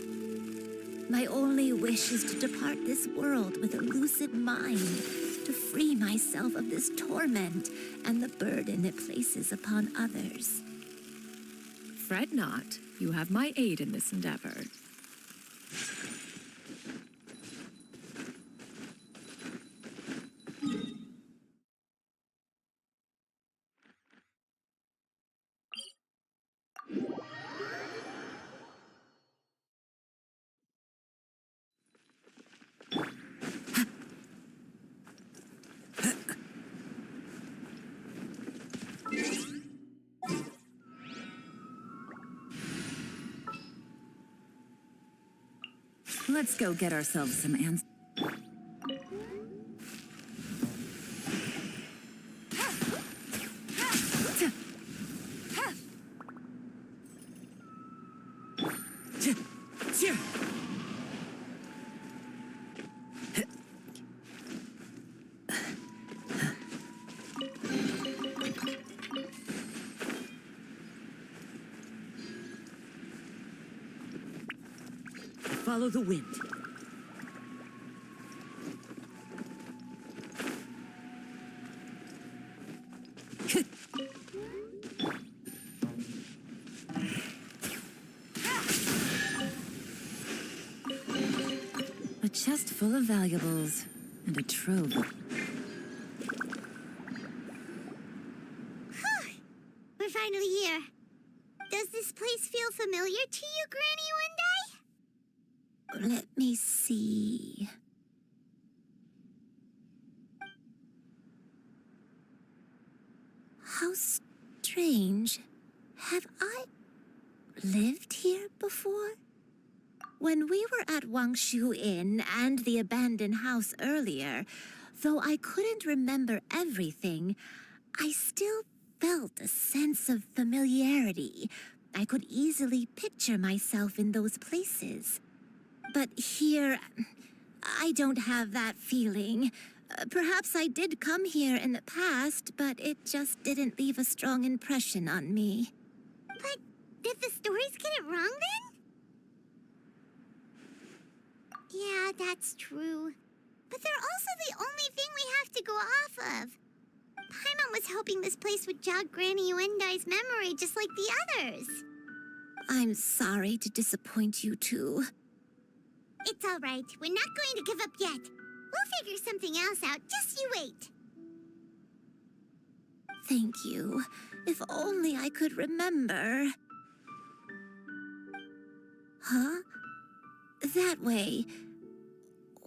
S11: My only wish is to depart this world with a lucid mind, to free myself of this torment and the burden it places upon others.
S3: Fret not. You have my aid in this endeavor.
S16: Let's go get ourselves some answers.
S13: Follow the wind.
S16: A chest full of valuables and a trove of...
S2: We're finally here. Does this place feel familiar to you, Granny
S11: Let me see. How strange. Have I lived here before? When we were at Wangshu Inn and the abandoned house earlier, though I couldn't remember everything, I still felt a sense of familiarity, I could easily picture myself in those places. But here, I don't have that feeling. Perhaps I did come here in the past, but it just didn't leave a strong impression on me.
S2: But did the stories get it wrong then? Yeah, that's true. But they're also the only thing we have to go off of. Paimon was hoping this place would jog Granny Yuendai's memory just like the others.
S11: I'm sorry to disappoint you too.
S2: It's all right. We're not going to give up yet. We'll figure something else out. Just you wait.
S11: Thank you. If only I could remember. Huh? That way.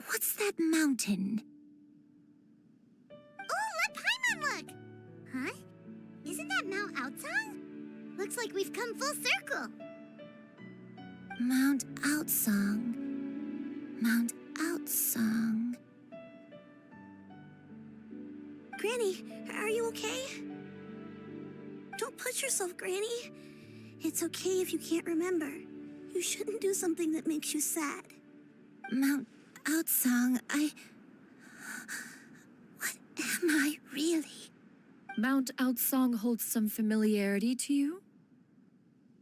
S11: What's that mountain?
S2: Oh, let Paimon look! Huh? Isn't that Mount Outsong? Looks like we've come full circle.
S11: Mount Outsong. Mount Outsong.
S14: Granny, are you okay? Don't push yourself, Granny. It's okay if you can't remember. You shouldn't do something that makes you sad.
S11: Mount Outsong, What am I really?
S3: Mount Outsong holds some familiarity to you?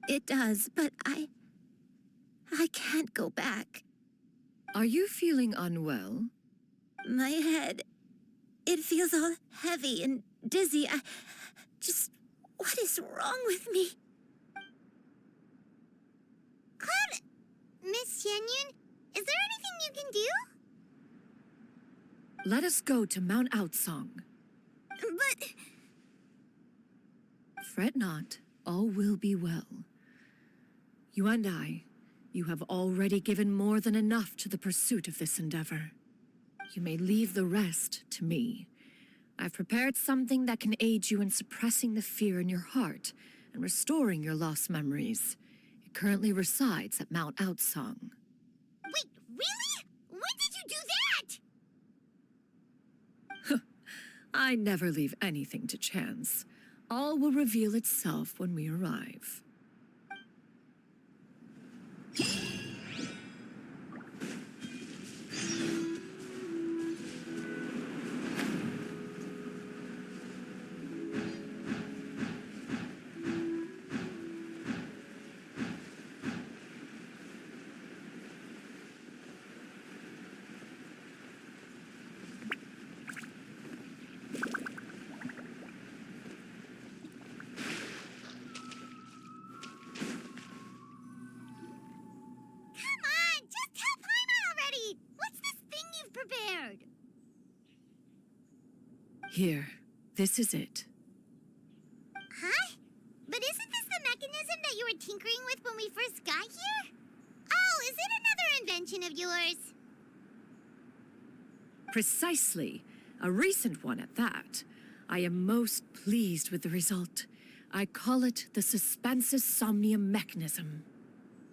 S11: It does, but I can't go back.
S3: Are you feeling unwell?
S11: My head, it feels all heavy and dizzy. What is wrong with me?
S2: Cloud, Miss Xianyun, is there anything you can do?
S3: Let us go to Mount Outsong.
S14: But...
S3: Fret not, all will be well. You and I, you have already given more than enough to the pursuit of this endeavor. You may leave the rest to me. I've prepared something that can aid you in suppressing the fear in your heart and restoring your lost memories. It currently resides at Mount Outsong.
S2: Wait, really? When did you do that?
S3: I never leave anything to chance. All will reveal itself when we arrive. Here, this is it.
S2: Huh? But isn't this the mechanism that you were tinkering with when we first got here? Oh, is it another invention of yours?
S3: Precisely. A recent one at that. I am most pleased with the result. I call it the Suspensus Somnium mechanism.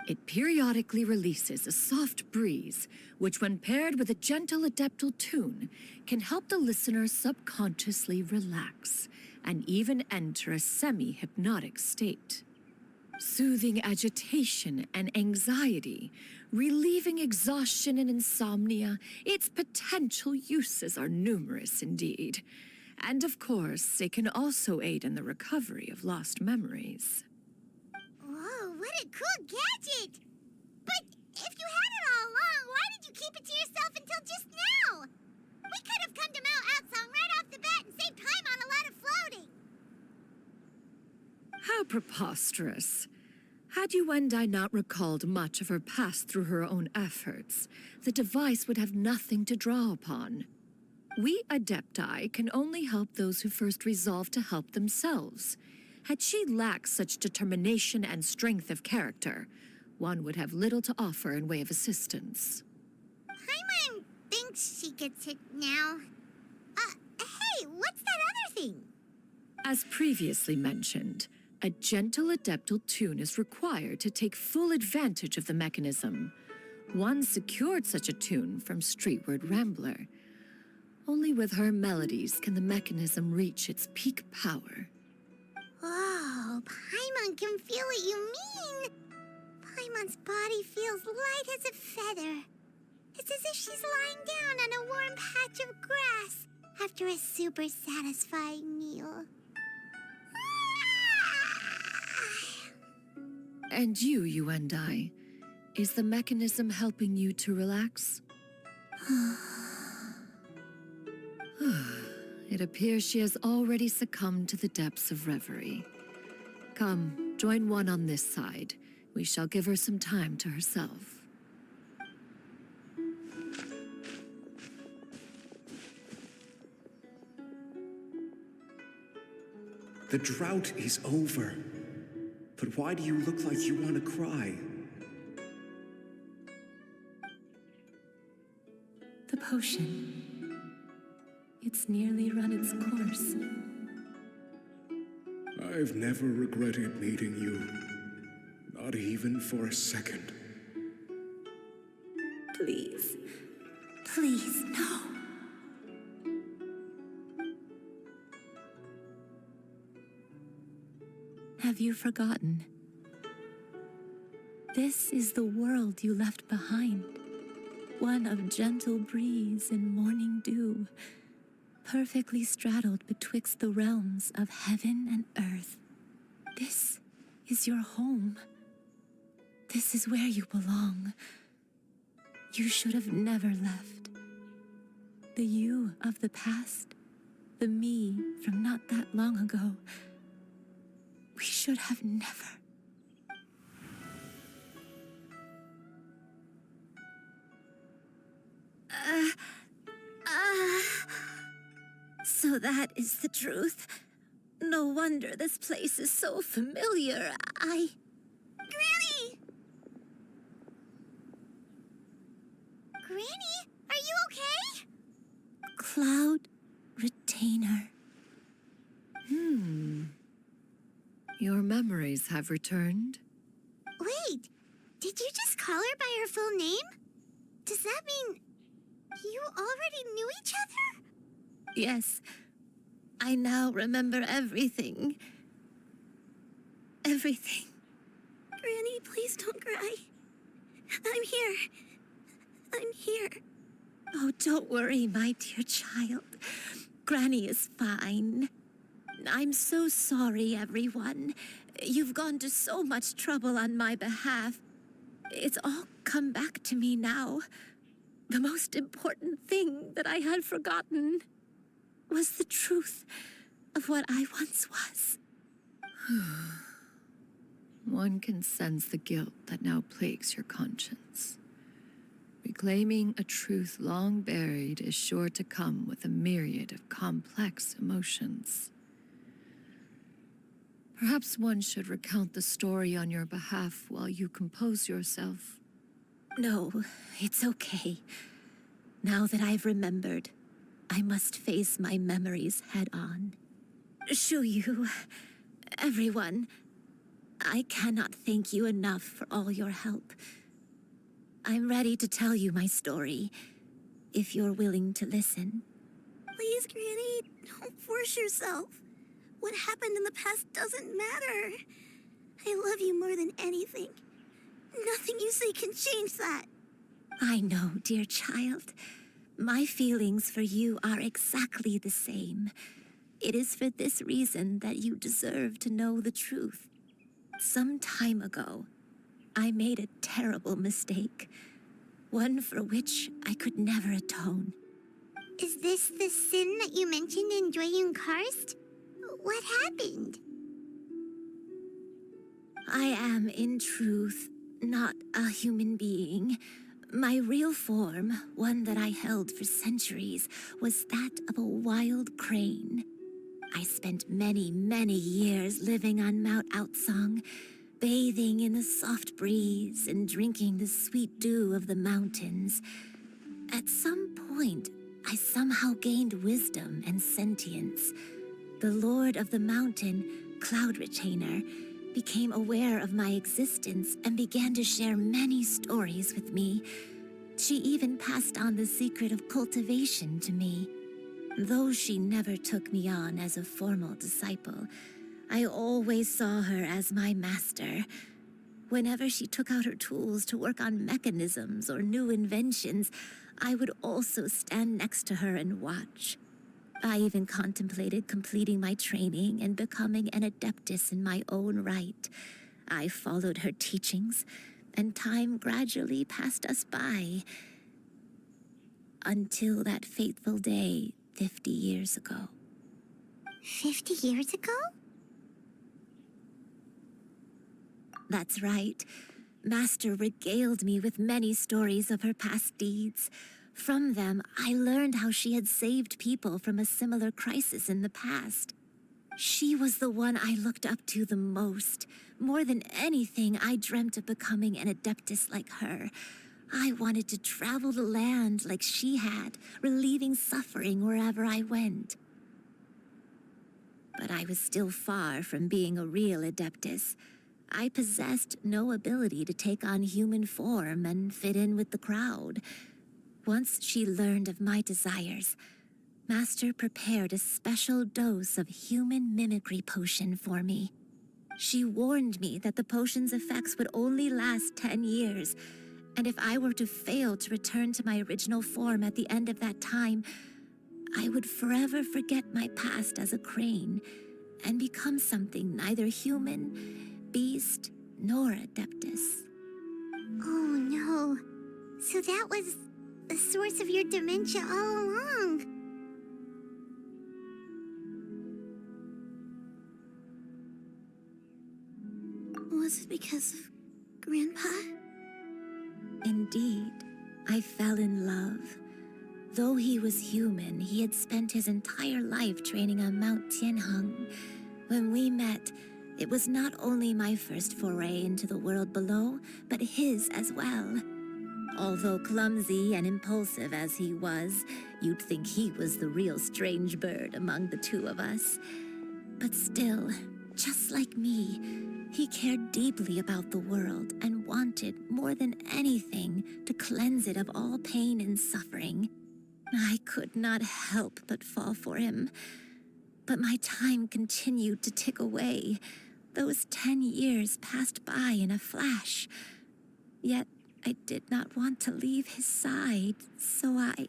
S3: It periodically releases a soft breeze, which when paired with a gentle adeptal tune, can help the listener subconsciously relax and even enter a semi-hypnotic state. Soothing agitation and anxiety, relieving exhaustion and insomnia, its potential uses are numerous indeed. And of course, it can also aid in the recovery of lost memories.
S2: Whoa, what a cool gadget! But if you had it all along, why did you keep it to yourself until just now? We could have come to Mount Outsong right off the bat and saved time on a lot of floating.
S3: How preposterous. Had Yuendai not recalled much of her past through her own efforts, the device would have nothing to draw upon. We Adepti can only help those who first resolve to help themselves. Had she lacked such determination and strength of character, one would have little to offer in way of assistance.
S2: Paimon thinks she gets it now. Hey, what's that other thing?
S3: As previously mentioned, a gentle adeptal tune is required to take full advantage of the mechanism. One secured such a tune from Streetward Rambler. Only with her melodies can the mechanism reach its peak power.
S14: Wow.
S2: Oh, Paimon can feel what you mean. Paimon's body feels light as a feather. It's as if she's lying down on a warm patch of grass after a super satisfying meal.
S3: And you and I, is the mechanism helping you to relax? It appears she has already succumbed to the depths of reverie. Come, join one on this side. We shall give her some time to herself.
S17: The drought is over. But why do you look like you want to cry?
S18: The potion. It's nearly run its course.
S17: I've never regretted meeting you. Not even for a second.
S18: Please. Please, no. Have you forgotten? This is the world you left behind. One of gentle breeze and morning dew, perfectly straddled betwixt the realms of heaven and earth. This is your home. This is where you belong. You should have never left. The you of the past, the me from not that long ago, we should have never.
S11: So that is the truth. No wonder this place is so familiar.
S2: Granny! Granny, are you okay?
S11: Cloud Retainer.
S3: Your memories have returned?
S2: Wait, did you just call her by her full name? Does that mean you already knew each other?
S11: Yes, I now remember everything. Everything.
S14: Granny, please don't cry. I'm here. I'm here.
S11: Oh, don't worry, my dear child. Granny is fine. I'm so sorry, everyone. You've gone to so much trouble on my behalf. It's all come back to me now. The most important thing that I had forgotten was the truth of what I once was.
S3: One can sense the guilt that now plagues your conscience. Reclaiming a truth long buried is sure to come with a myriad of complex emotions. Perhaps one should recount the story on your behalf while you compose yourself.
S11: No, it's okay. Now that I've remembered, I must face my memories head on. Shuyu, everyone, I cannot thank you enough for all your help. I'm ready to tell you my story, if you're willing to listen.
S14: Please, Granny, don't force yourself. What happened in the past doesn't matter. I love you more than anything. Nothing you say can change that.
S11: I know, dear child. My feelings for you are exactly the same. It is for this reason that you deserve to know the truth. Some time ago, I made a terrible mistake. One for which I could never atone.
S2: Is this the sin that you mentioned in Xianyun Karst? What happened?
S11: I am, in truth, not a human being. My real form, one that I held for centuries, was that of a wild crane. I spent many, many years living on Mount Outsong, bathing in the soft breeze and drinking the sweet dew of the mountains. At some point, I somehow gained wisdom and sentience. The Lord of the Mountain, Cloud Retainer, became aware of my existence and began to share many stories with me. She even passed on the secret of cultivation to me. Though she never took me on as a formal disciple, I always saw her as my master. Whenever she took out her tools to work on mechanisms or new inventions, I would also stand next to her and watch. I even contemplated completing my training and becoming an adeptus in my own right. I followed her teachings, and time gradually passed us by. Until that fateful day 50 years ago.
S2: 50 years ago?
S11: That's right. Master regaled me with many stories of her past deeds. From them, I learned how she had saved people from a similar crisis in the past. She was the one I looked up to the most. More than anything, I dreamt of becoming an adeptus like her. I wanted to travel the land like she had, relieving suffering wherever I went. But I was still far from being a real adeptus. I possessed no ability to take on human form and fit in with the crowd. Once she learned of my desires, Master prepared a special dose of human mimicry potion for me. She warned me that the potion's effects would only last 10 years, and if I were to fail to return to my original form at the end of that time, I would forever forget my past as a crane and become something neither human, beast, nor adeptus.
S2: Oh no. So that was the source of your dementia all along.
S14: Was it because of Grandpa?
S11: Indeed, I fell in love. Though he was human, he had spent his entire life training on Mount Tianheng. When we met, it was not only my first foray into the world below, but his as well. Although clumsy and impulsive as he was, you'd think he was the real strange bird among the two of us. But still, just like me, he cared deeply about the world and wanted, more than anything, to cleanse it of all pain and suffering. I could not help but fall for him. But my time continued to tick away. Those 10 years passed by in a flash. Yet I did not want to leave his side, so I...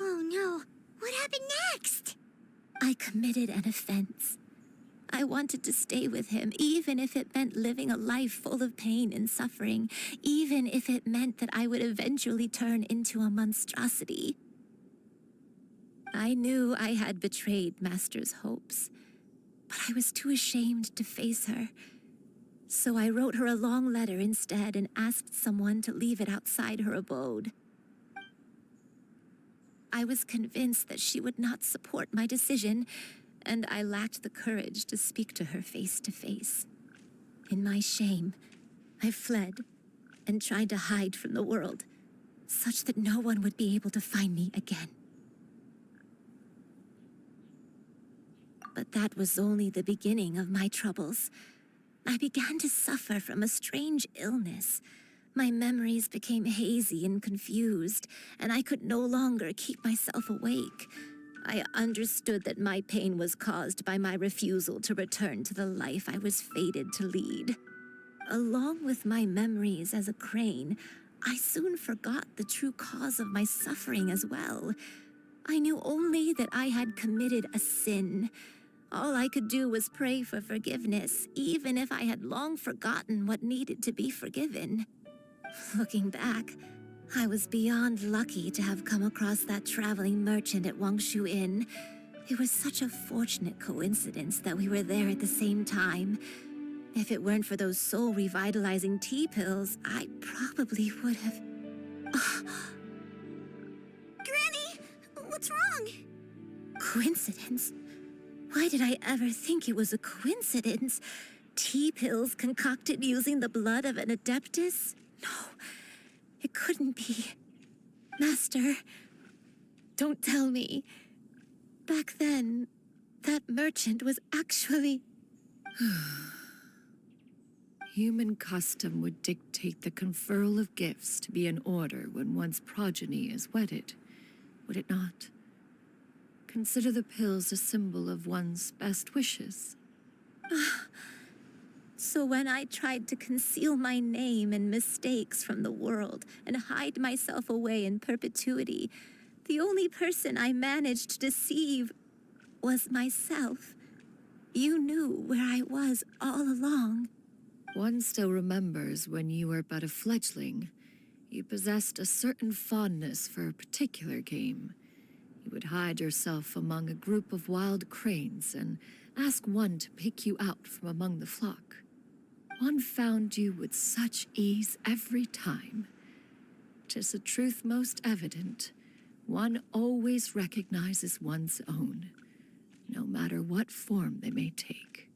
S2: Oh no, what happened next?
S11: I committed an offense. I wanted to stay with him, even if it meant living a life full of pain and suffering, even if it meant that I would eventually turn into a monstrosity. I knew I had betrayed Master's hopes, but I was too ashamed to face her. So I wrote her a long letter instead and asked someone to leave it outside her abode. I was convinced that she would not support my decision, and I lacked the courage to speak to her face to face. In my shame, I fled and tried to hide from the world, such that no one would be able to find me again. But that was only the beginning of my troubles. I began to suffer from a strange illness. My memories became hazy and confused, and I could no longer keep myself awake. I understood that my pain was caused by my refusal to return to the life I was fated to lead. Along with my memories as a crane, I soon forgot the true cause of my suffering as well. I knew only that I had committed a sin. All I could do was pray for forgiveness, even if I had long forgotten what needed to be forgiven. Looking back, I was beyond lucky to have come across that traveling merchant at Wangshu Inn. It was such a fortunate coincidence that we were there at the same time. If it weren't for those soul-revitalizing tea pills, I probably would have...
S14: Granny! What's wrong?
S11: Coincidence? Why did I ever think it was a coincidence? Tea pills concocted using the blood of an adeptus? No, it couldn't be. Master, don't tell me. Back then, that merchant was actually...
S3: Human custom would dictate the conferral of gifts to be in order when one's progeny is wedded, would it not? Consider the pills a symbol of one's best wishes.
S18: So when I tried to conceal my name and mistakes from the world and hide myself away in perpetuity, the only person I managed to deceive was myself. You knew where I was all along.
S3: One still remembers when you were but a fledgling. You possessed a certain fondness for a particular game. You would hide yourself among a group of wild cranes and ask one to pick you out from among the flock. One found you with such ease every time. 'Tis a truth most evident. One always recognizes one's own, no matter what form they may take.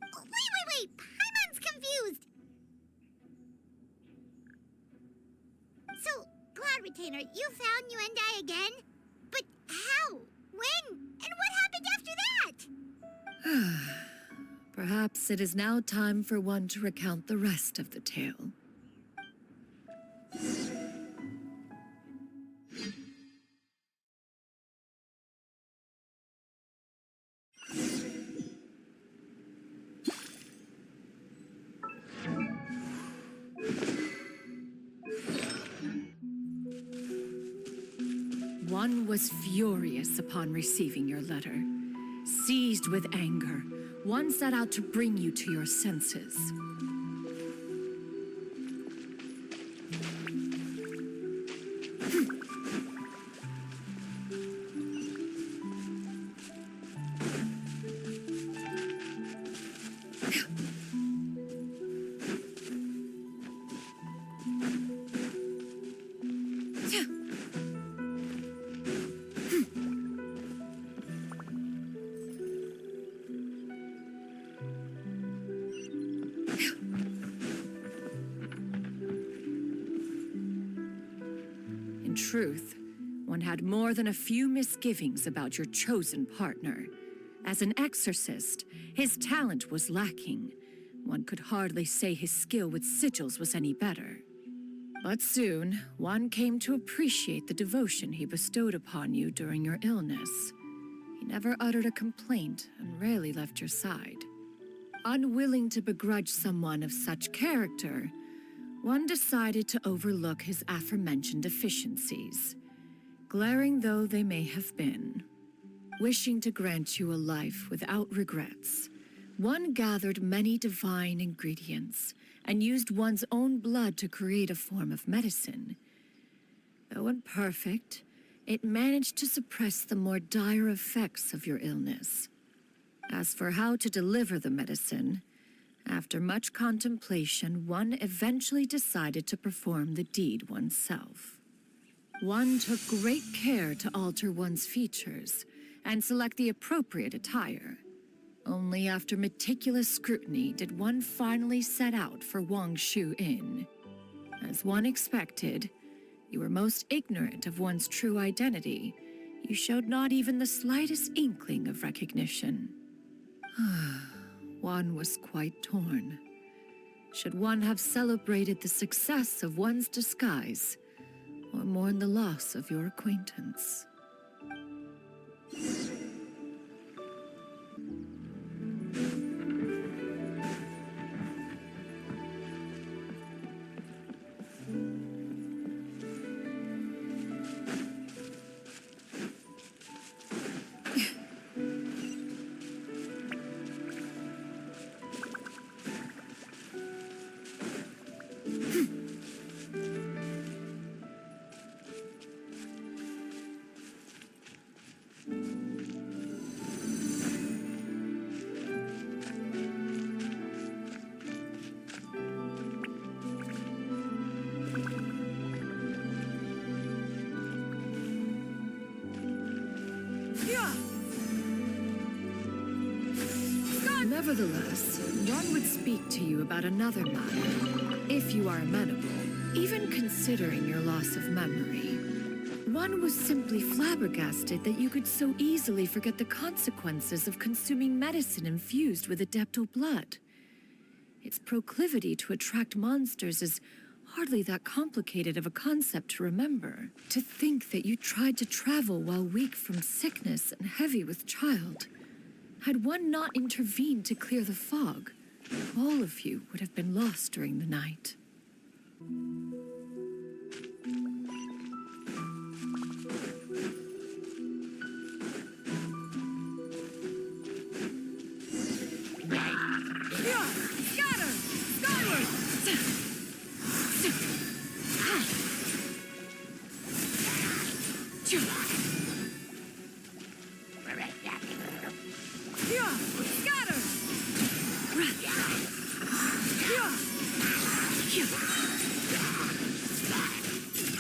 S2: Wait! Paimon's confused! So, Cloud Retainer, you found Yuendai again? But how? When? And what happened after that?
S3: Perhaps it is now time for one to recount the rest of the tale. One was furious upon receiving your letter. Seized with anger, one set out to bring you to your senses. In truth, one had more than a few misgivings about your chosen partner. As an exorcist, his talent was lacking. One could hardly say his skill with sigils was any better. But soon, one came to appreciate the devotion he bestowed upon you during your illness. He never uttered a complaint and rarely left your side. Unwilling to begrudge someone of such character, one decided to overlook his aforementioned deficiencies, glaring though they may have been. Wishing to grant you a life without regrets, one gathered many divine ingredients and used one's own blood to create a form of medicine. Though imperfect, it managed to suppress the more dire effects of your illness. As for how to deliver the medicine, after much contemplation, one eventually decided to perform the deed oneself. One took great care to alter one's features and select the appropriate attire. Only after meticulous scrutiny did one finally set out for Wangshu Inn. As one expected, you were most ignorant of one's true identity. You showed not even the slightest inkling of recognition. One was quite torn. Should one have celebrated the success of one's disguise, or mourn the loss of your acquaintance? Nevertheless, one would speak to you about another matter, if you are amenable, even considering your loss of memory. One was simply flabbergasted that you could so easily forget the consequences of consuming medicine infused with adeptal blood. Its proclivity to attract monsters is Hardly that complicated of a concept to remember. To think that you tried to travel while weak from sickness and heavy with child. Had one not intervened to clear the fog, all of you would have been lost during the night.
S10: Scatter! Skyward! Scatter!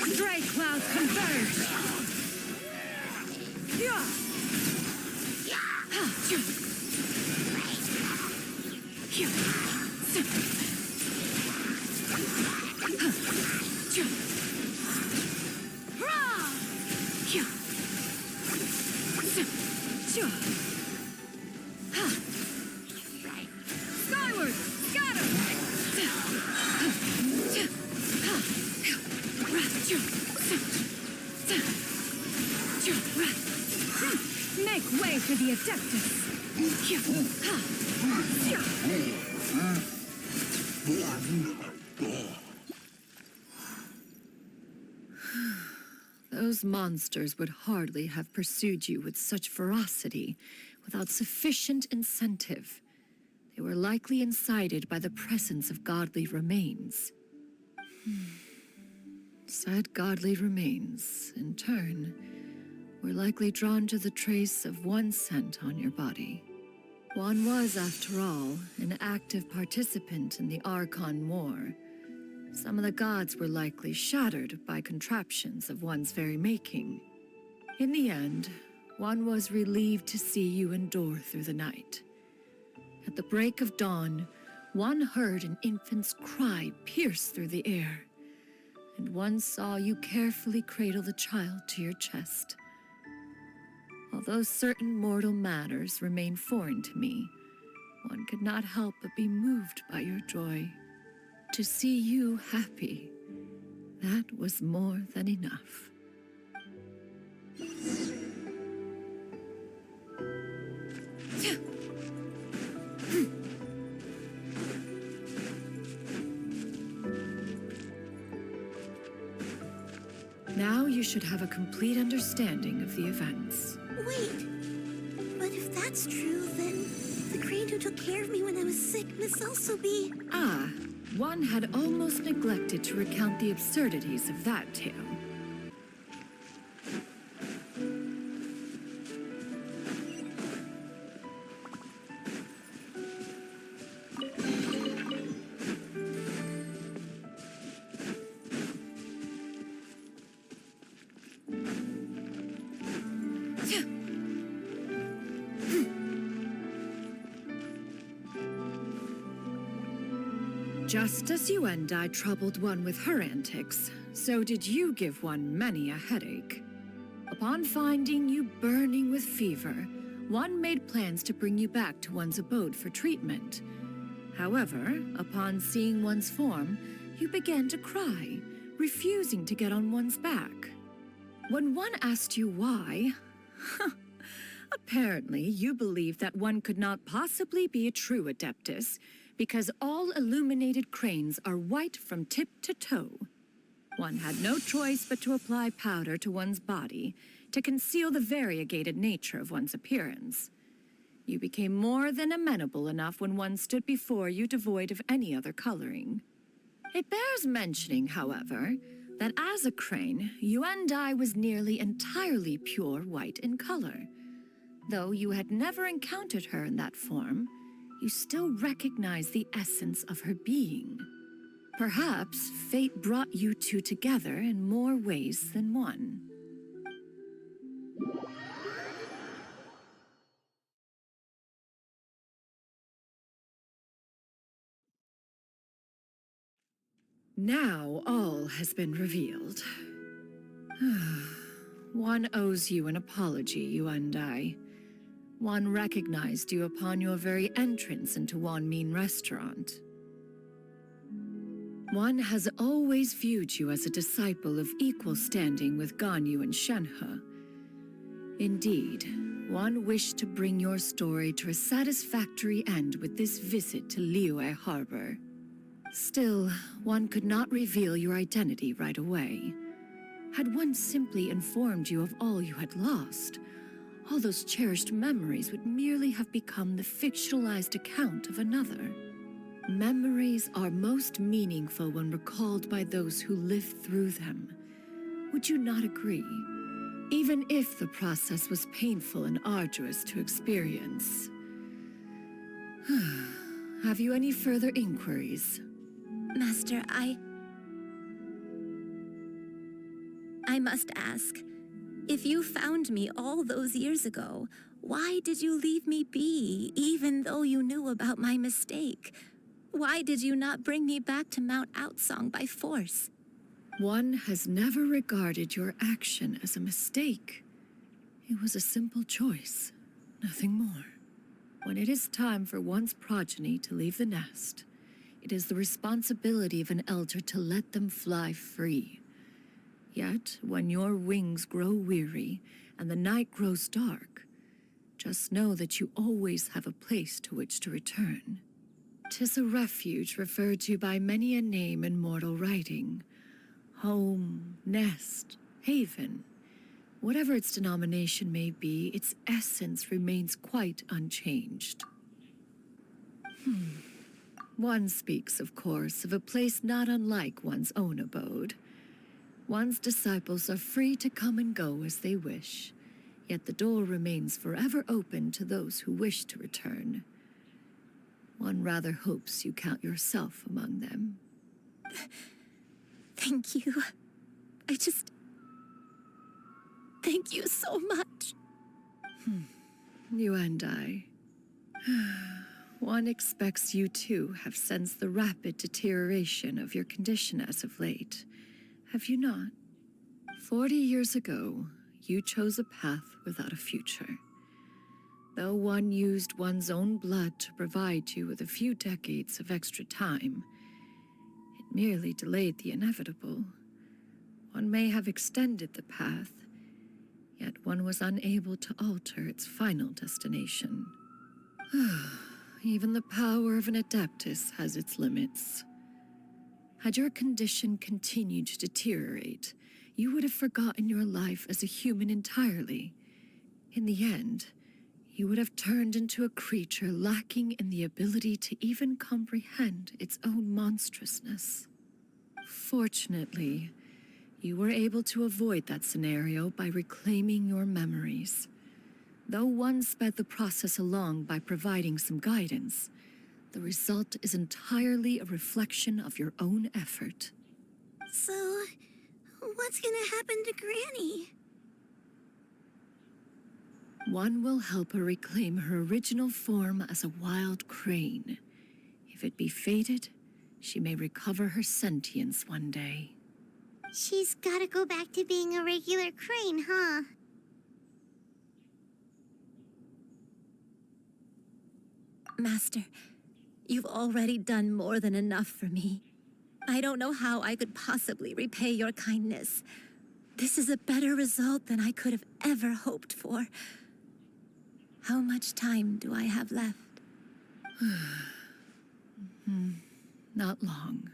S3: Stray clouds converge!
S10: Skyward! Scatter!
S3: Make way for the Adeptus! Those monsters would hardly have pursued you with such ferocity without sufficient incentive. They were likely incited by the presence of godly remains. Said godly remains, in turn, were likely drawn to the trace of one scent on your body. One was, after all, an active participant in the Archon War. Some of the gods were likely shattered by contraptions of one's very making. In the end, one was relieved to see you endure through the night. At the break of dawn, one heard an infant's cry pierce through the air, and one saw you carefully cradle the child to your chest. Although certain mortal matters remain foreign to me, one could not help but be moved by your joy. To see you happy, that was more than enough. Now you should have a complete understanding of the events.
S14: Wait, but if that's true, then the crane who took care of me when I was sick must also be...
S3: Ah, one had almost neglected to recount the absurdities of that tale. Just as you and I troubled one with her antics, so did you give one many a headache. Upon finding you burning with fever, one made plans to bring you back to one's abode for treatment. However, upon seeing one's form, you began to cry, refusing to get on one's back. When one asked you why, apparently you believed that one could not possibly be a true Adeptus, because all illuminated cranes are white from tip to toe. One had no choice but to apply powder to one's body to conceal the variegated nature of one's appearance. You became more than amenable enough when one stood before you devoid of any other coloring. It bears mentioning, however, that as a crane, Yuendai was nearly entirely pure white in color. Though you had never encountered her in that form, you still recognize the essence of her being. Perhaps fate brought you two together in more ways than one. Now all has been revealed. One owes you an apology, Yuendai. One recognized you upon your very entrance into Wanmin Restaurant. One has always viewed you as a disciple of equal standing with Ganyu and Shenhe. Indeed, one wished to bring your story to a satisfactory end with this visit to Liyue Harbor. Still, one could not reveal your identity right away. Had one simply informed you of all you had lost, all those cherished memories would merely have become the fictionalized account of another. Memories are most meaningful when recalled by those who lived through them. Would you not agree? Even if the process was painful and arduous to experience. Have you any further inquiries?
S18: Master, I must ask, if you found me all those years ago, why did you leave me be, even though you knew about my mistake? Why did you not bring me back to Mount Outsong by force?
S3: One has never regarded your action as a mistake. It was a simple choice, nothing more. When it is time for one's progeny to leave the nest, it is the responsibility of an elder to let them fly free. Yet, when your wings grow weary and the night grows dark, just know that you always have a place to which to return. 'Tis a refuge referred to by many a name in mortal writing. Home, nest, haven. Whatever its denomination may be, its essence remains quite unchanged. One speaks, of course, of a place not unlike one's own abode. One's disciples are free to come and go as they wish, yet the door remains forever open to those who wish to return. One rather hopes you count yourself among them.
S18: Thank you. Thank you so much.
S3: You and I. One expects you too have sensed the rapid deterioration of your condition as of late. Have you not? 40 years ago, you chose a path without a future. Though one used one's own blood to provide you with a few decades of extra time, it merely delayed the inevitable. One may have extended the path, yet one was unable to alter its final destination. Even the power of an adeptus has its limits. Had your condition continued to deteriorate, you would have forgotten your life as a human entirely. In the end, you would have turned into a creature lacking in the ability to even comprehend its own monstrousness. Fortunately, you were able to avoid that scenario by reclaiming your memories. Though one sped the process along by providing some guidance, the result is entirely a reflection of your own effort.
S14: So, what's gonna happen to Granny?
S3: One will help her reclaim her original form as a wild crane. If it be fated, she may recover her sentience one day.
S2: She's gotta go back to being a regular crane, huh?
S18: Master, you've already done more than enough for me. I don't know how I could possibly repay your kindness. This is a better result than I could have ever hoped for. How much time do I have left?
S3: Not long.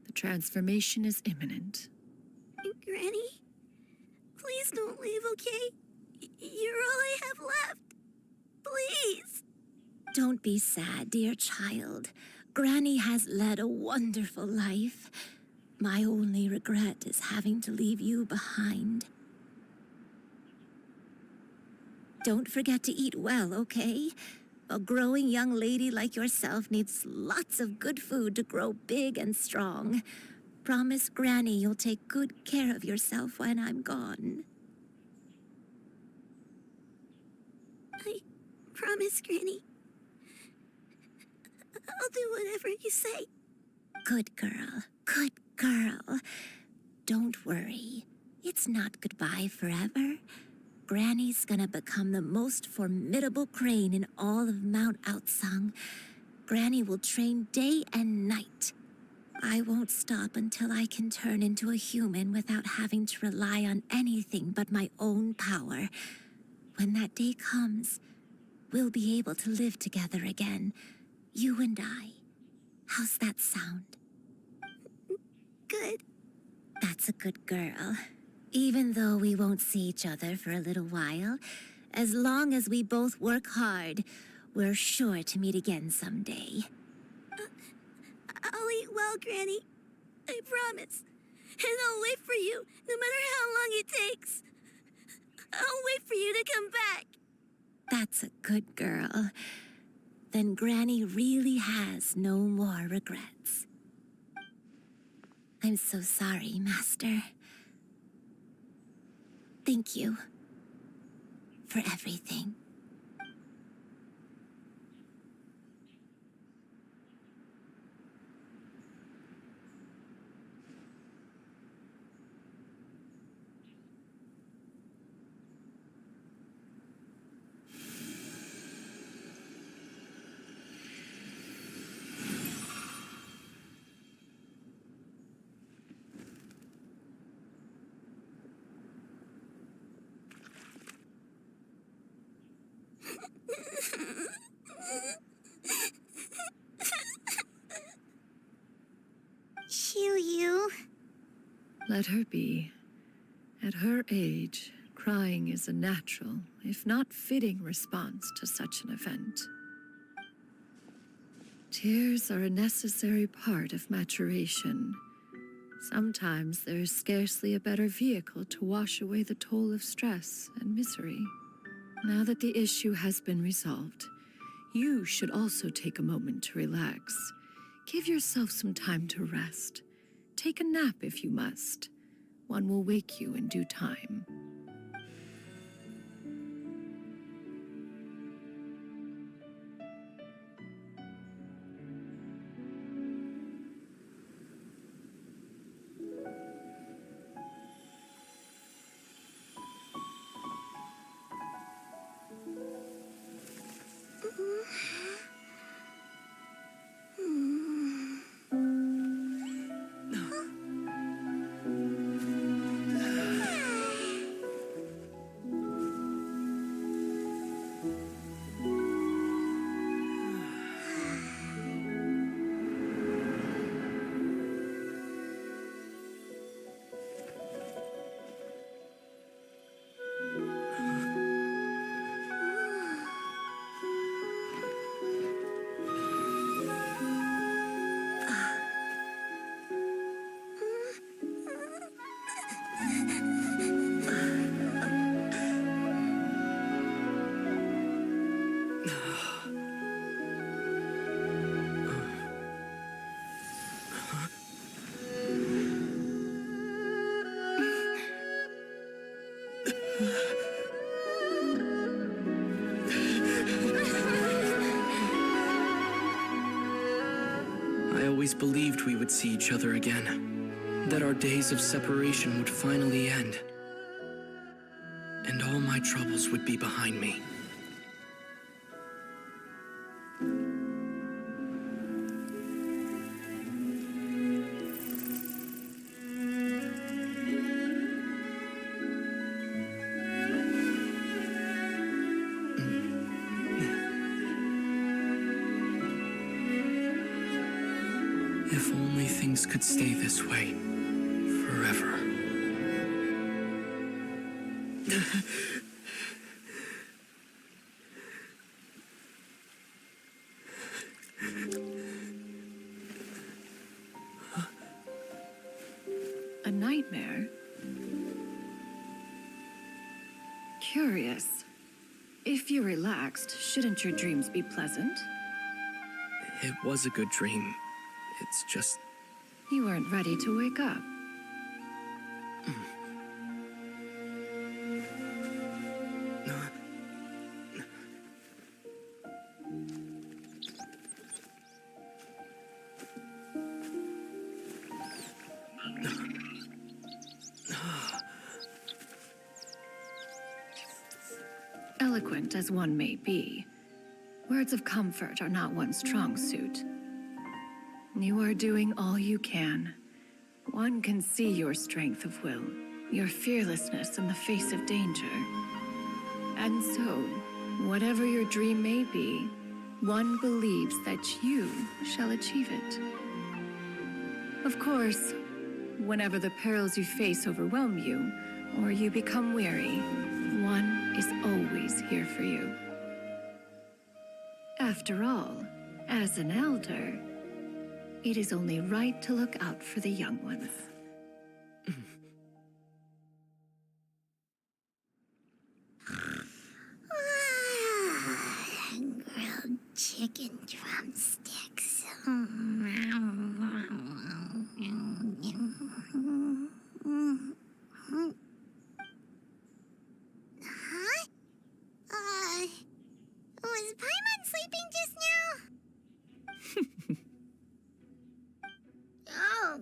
S3: The transformation is imminent.
S14: Granny? Please don't leave, okay? You're all I have left. Please.
S18: Don't be sad, dear child. Granny has led a wonderful life. My only regret is having to leave you behind. Don't forget to eat well, okay? A growing young lady like yourself needs lots of good food to grow big and strong. Promise Granny you'll take good care of yourself when I'm gone.
S14: I promise, Granny. I'll do whatever you say.
S18: Good girl, good girl. Don't worry. It's not goodbye forever. Granny's gonna become the most formidable crane in all of Mount Outsong. Granny will train day and night.
S11: I won't stop until I can turn into a human without having to rely on anything but my own power. When that day comes, we'll be able to live together again, you and I. How's that sound?
S14: Good.
S11: That's a good girl. Even though we won't see each other for a little while, as long as we both work hard, we're sure to meet again someday.
S14: I'll eat well, Granny. I promise. And I'll wait for you, no matter how long it takes. I'll wait for you to come back.
S11: That's a good girl. Then Granny really has no more regrets. I'm so sorry, Master. Thank you for everything.
S2: Xianyun.
S3: Let her be. At her age, crying is a natural, if not fitting, response to such an event. Tears are a necessary part of maturation. Sometimes there is scarcely a better vehicle to wash away the toll of stress and misery. Now that the issue has been resolved, you should also take a moment to relax. Give yourself some time to rest. Take a nap if you must. One will wake you in due time.
S6: I always believed we would see each other again, that our days of separation would finally end, and all my troubles would be behind me. If only things could stay this way forever.
S3: A nightmare? Curious. If you're relaxed, shouldn't your dreams be pleasant?
S6: It was a good dream. It's just...
S3: You weren't ready to wake up. Eloquent as one may be, words of comfort are not one's strong suit. You are doing all you can. One can see your strength of will, your fearlessness in the face of danger. And so, whatever your dream may be, one believes that you shall achieve it. Of course, whenever the perils you face overwhelm you, or you become weary, one is always here for you. After all, as an elder, it is only right to look out for the young ones.
S2: Grilled chicken drumsticks. Huh? Was Paimon sleeping just now? Oh,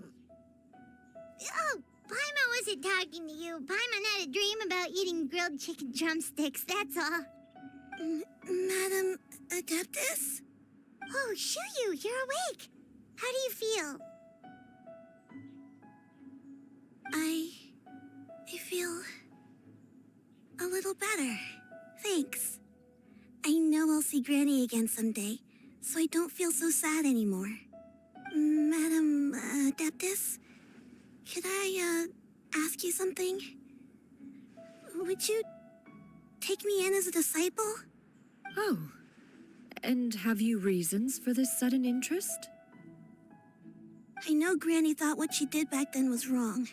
S2: Paimon wasn't talking to you. Paimon had a dream about eating grilled chicken drumsticks, that's all.
S14: Madam Adeptus?
S2: Oh, Xianyun, you're awake. How do you feel?
S14: I feel a little better. Thanks. I know I'll see Granny again someday, so I don't feel so sad anymore. Madam Adeptus, could I ask you something? Would you take me in as a disciple?
S3: Oh, and have you reasons for this sudden interest?
S14: I know Granny thought what she did back then was wrong.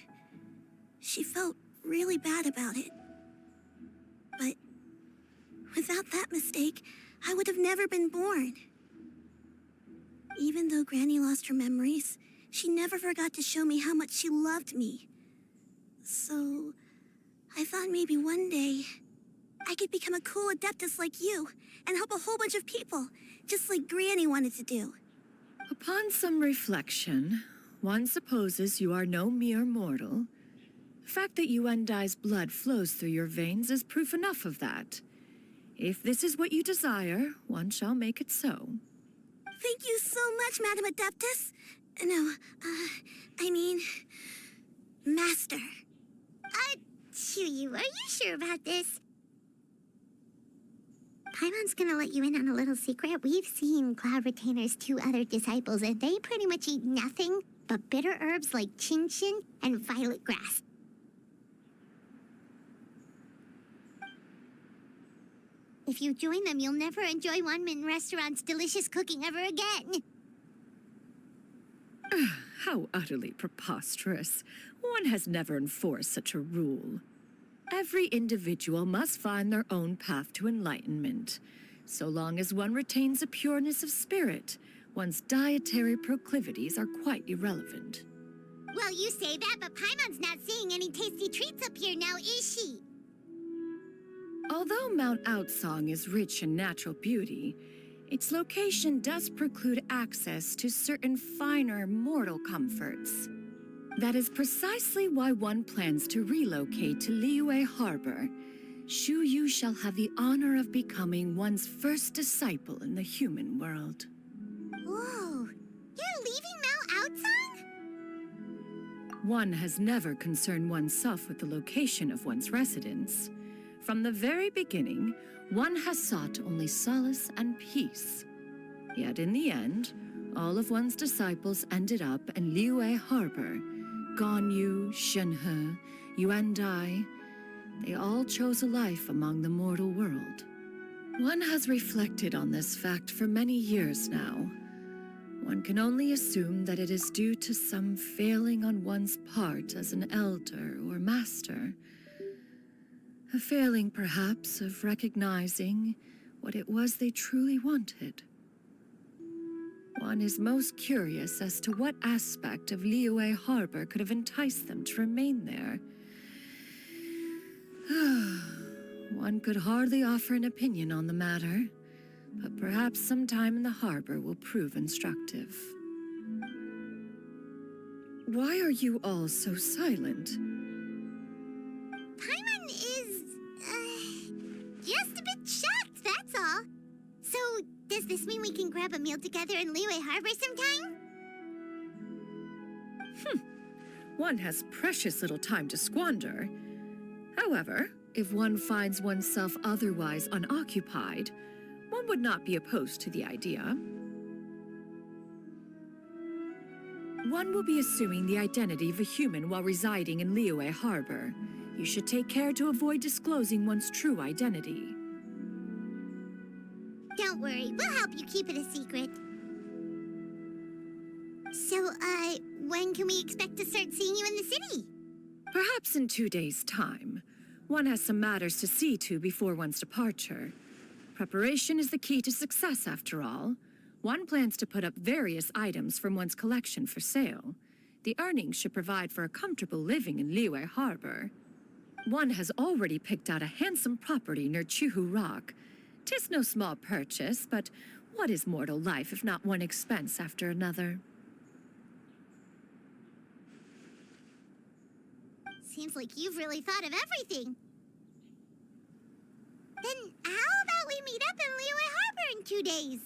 S14: She felt really bad about it. But without that mistake, I would have never been born. Even though Granny lost her memories, she never forgot to show me how much she loved me. So, I thought maybe one day I could become a cool adeptus like you and help a whole bunch of people, just like Granny wanted to do.
S3: Upon some reflection, one supposes you are no mere mortal. The fact that Yuendai's blood flows through your veins is proof enough of that. If this is what you desire, one shall make it so.
S14: Thank you so much, Madam Adeptus. No, I mean, Master.
S2: Xianyun, are you sure about this? Paimon's gonna let you in on a little secret. We've seen Cloud Retainer's 2 other disciples, and they pretty much eat nothing but bitter herbs like Xianyun and violet grass. If you join them, you'll never enjoy Wanmin Restaurant's delicious cooking ever again.
S3: How utterly preposterous. One has never enforced such a rule. Every individual must find their own path to enlightenment. So long as one retains a pureness of spirit, one's dietary proclivities are quite irrelevant.
S2: Well, you say that, but Paimon's not seeing any tasty treats up here now, is she?
S3: Although Mount Outsong is rich in natural beauty, its location does preclude access to certain finer mortal comforts. That is precisely why one plans to relocate to Liyue Harbor. Shu Yu shall have the honor of becoming one's first disciple in the human world.
S2: Whoa, you're leaving Mount Outsong?
S3: One has never concerned oneself with the location of one's residence. From the very beginning, one has sought only solace and peace. Yet in the end, all of one's disciples ended up in Liyue Harbor. Ganyu, Shenhe, Yuendai, they all chose a life among the mortal world. One has reflected on this fact for many years now. One can only assume that it is due to some failing on one's part as an elder or master. A failing, perhaps, of recognizing what it was they truly wanted. One is most curious as to what aspect of Liyue Harbor could have enticed them to remain there. One could hardly offer an opinion on the matter, but perhaps some time in the harbor will prove instructive. Why are you all so silent?
S2: Paimon is, just a bit shocked, that's all. So, does this mean we can grab a meal together in Liyue Harbor sometime?
S3: One has precious little time to squander. However, if one finds oneself otherwise unoccupied, one would not be opposed to the idea. One will be assuming the identity of a human while residing in Liyue Harbor. You should take care to avoid disclosing one's true identity.
S2: Don't worry, we'll help you keep it a secret. So, when can we expect to start seeing you in the city?
S3: Perhaps in 2 days' time. One has some matters to see to before one's departure. Preparation is the key to success, after all. One plans to put up various items from one's collection for sale. The earnings should provide for a comfortable living in Liyue Harbor. One has already picked out a handsome property near Chuhu Rock. 'Tis no small purchase, but what is mortal life if not one expense after another?
S2: Seems like you've really thought of everything. Then how about we meet up in Liyue Harbor in 2 days?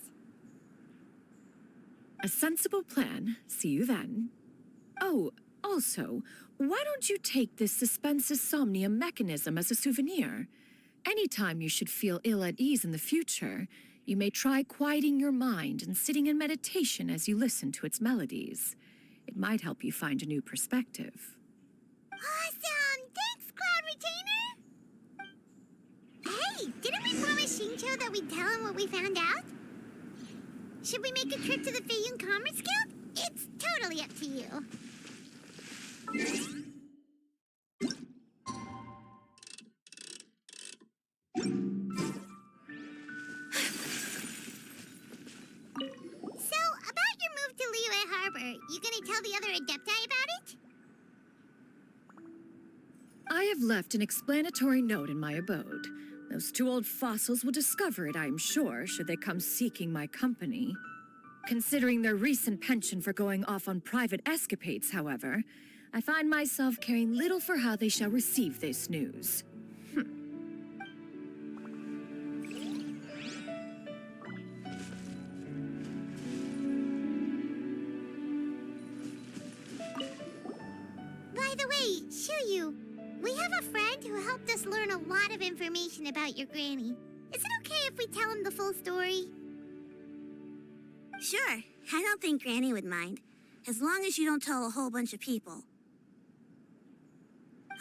S3: A sensible plan. See you then. Oh, also, why don't you take this suspense somnium mechanism as a souvenir? Anytime you should feel ill at ease in the future, you may try quieting your mind and sitting in meditation as you listen to its melodies. It might help you find a new perspective.
S2: Awesome! Thanks, Cloud Retainer! Hey, didn't we promise Xingqiu that we'd tell him what we found out? Should we make a trip to the Xianyun Commerce Guild? It's totally up to you. So, about your move to Liyue Harbor, you gonna tell the other Adepti about it?
S3: I have left an explanatory note in my abode. Those 2 old fossils will discover it, I am sure, should they come seeking my company. Considering their recent penchant for going off on private escapades, however, I find myself caring little for how they shall receive this news.
S2: By the way, Xianyun, we have a friend who helped us learn a lot of information about your granny. Is it okay if we tell him the full story?
S14: Sure. I don't think Granny would mind, as long as you don't tell a whole bunch of people.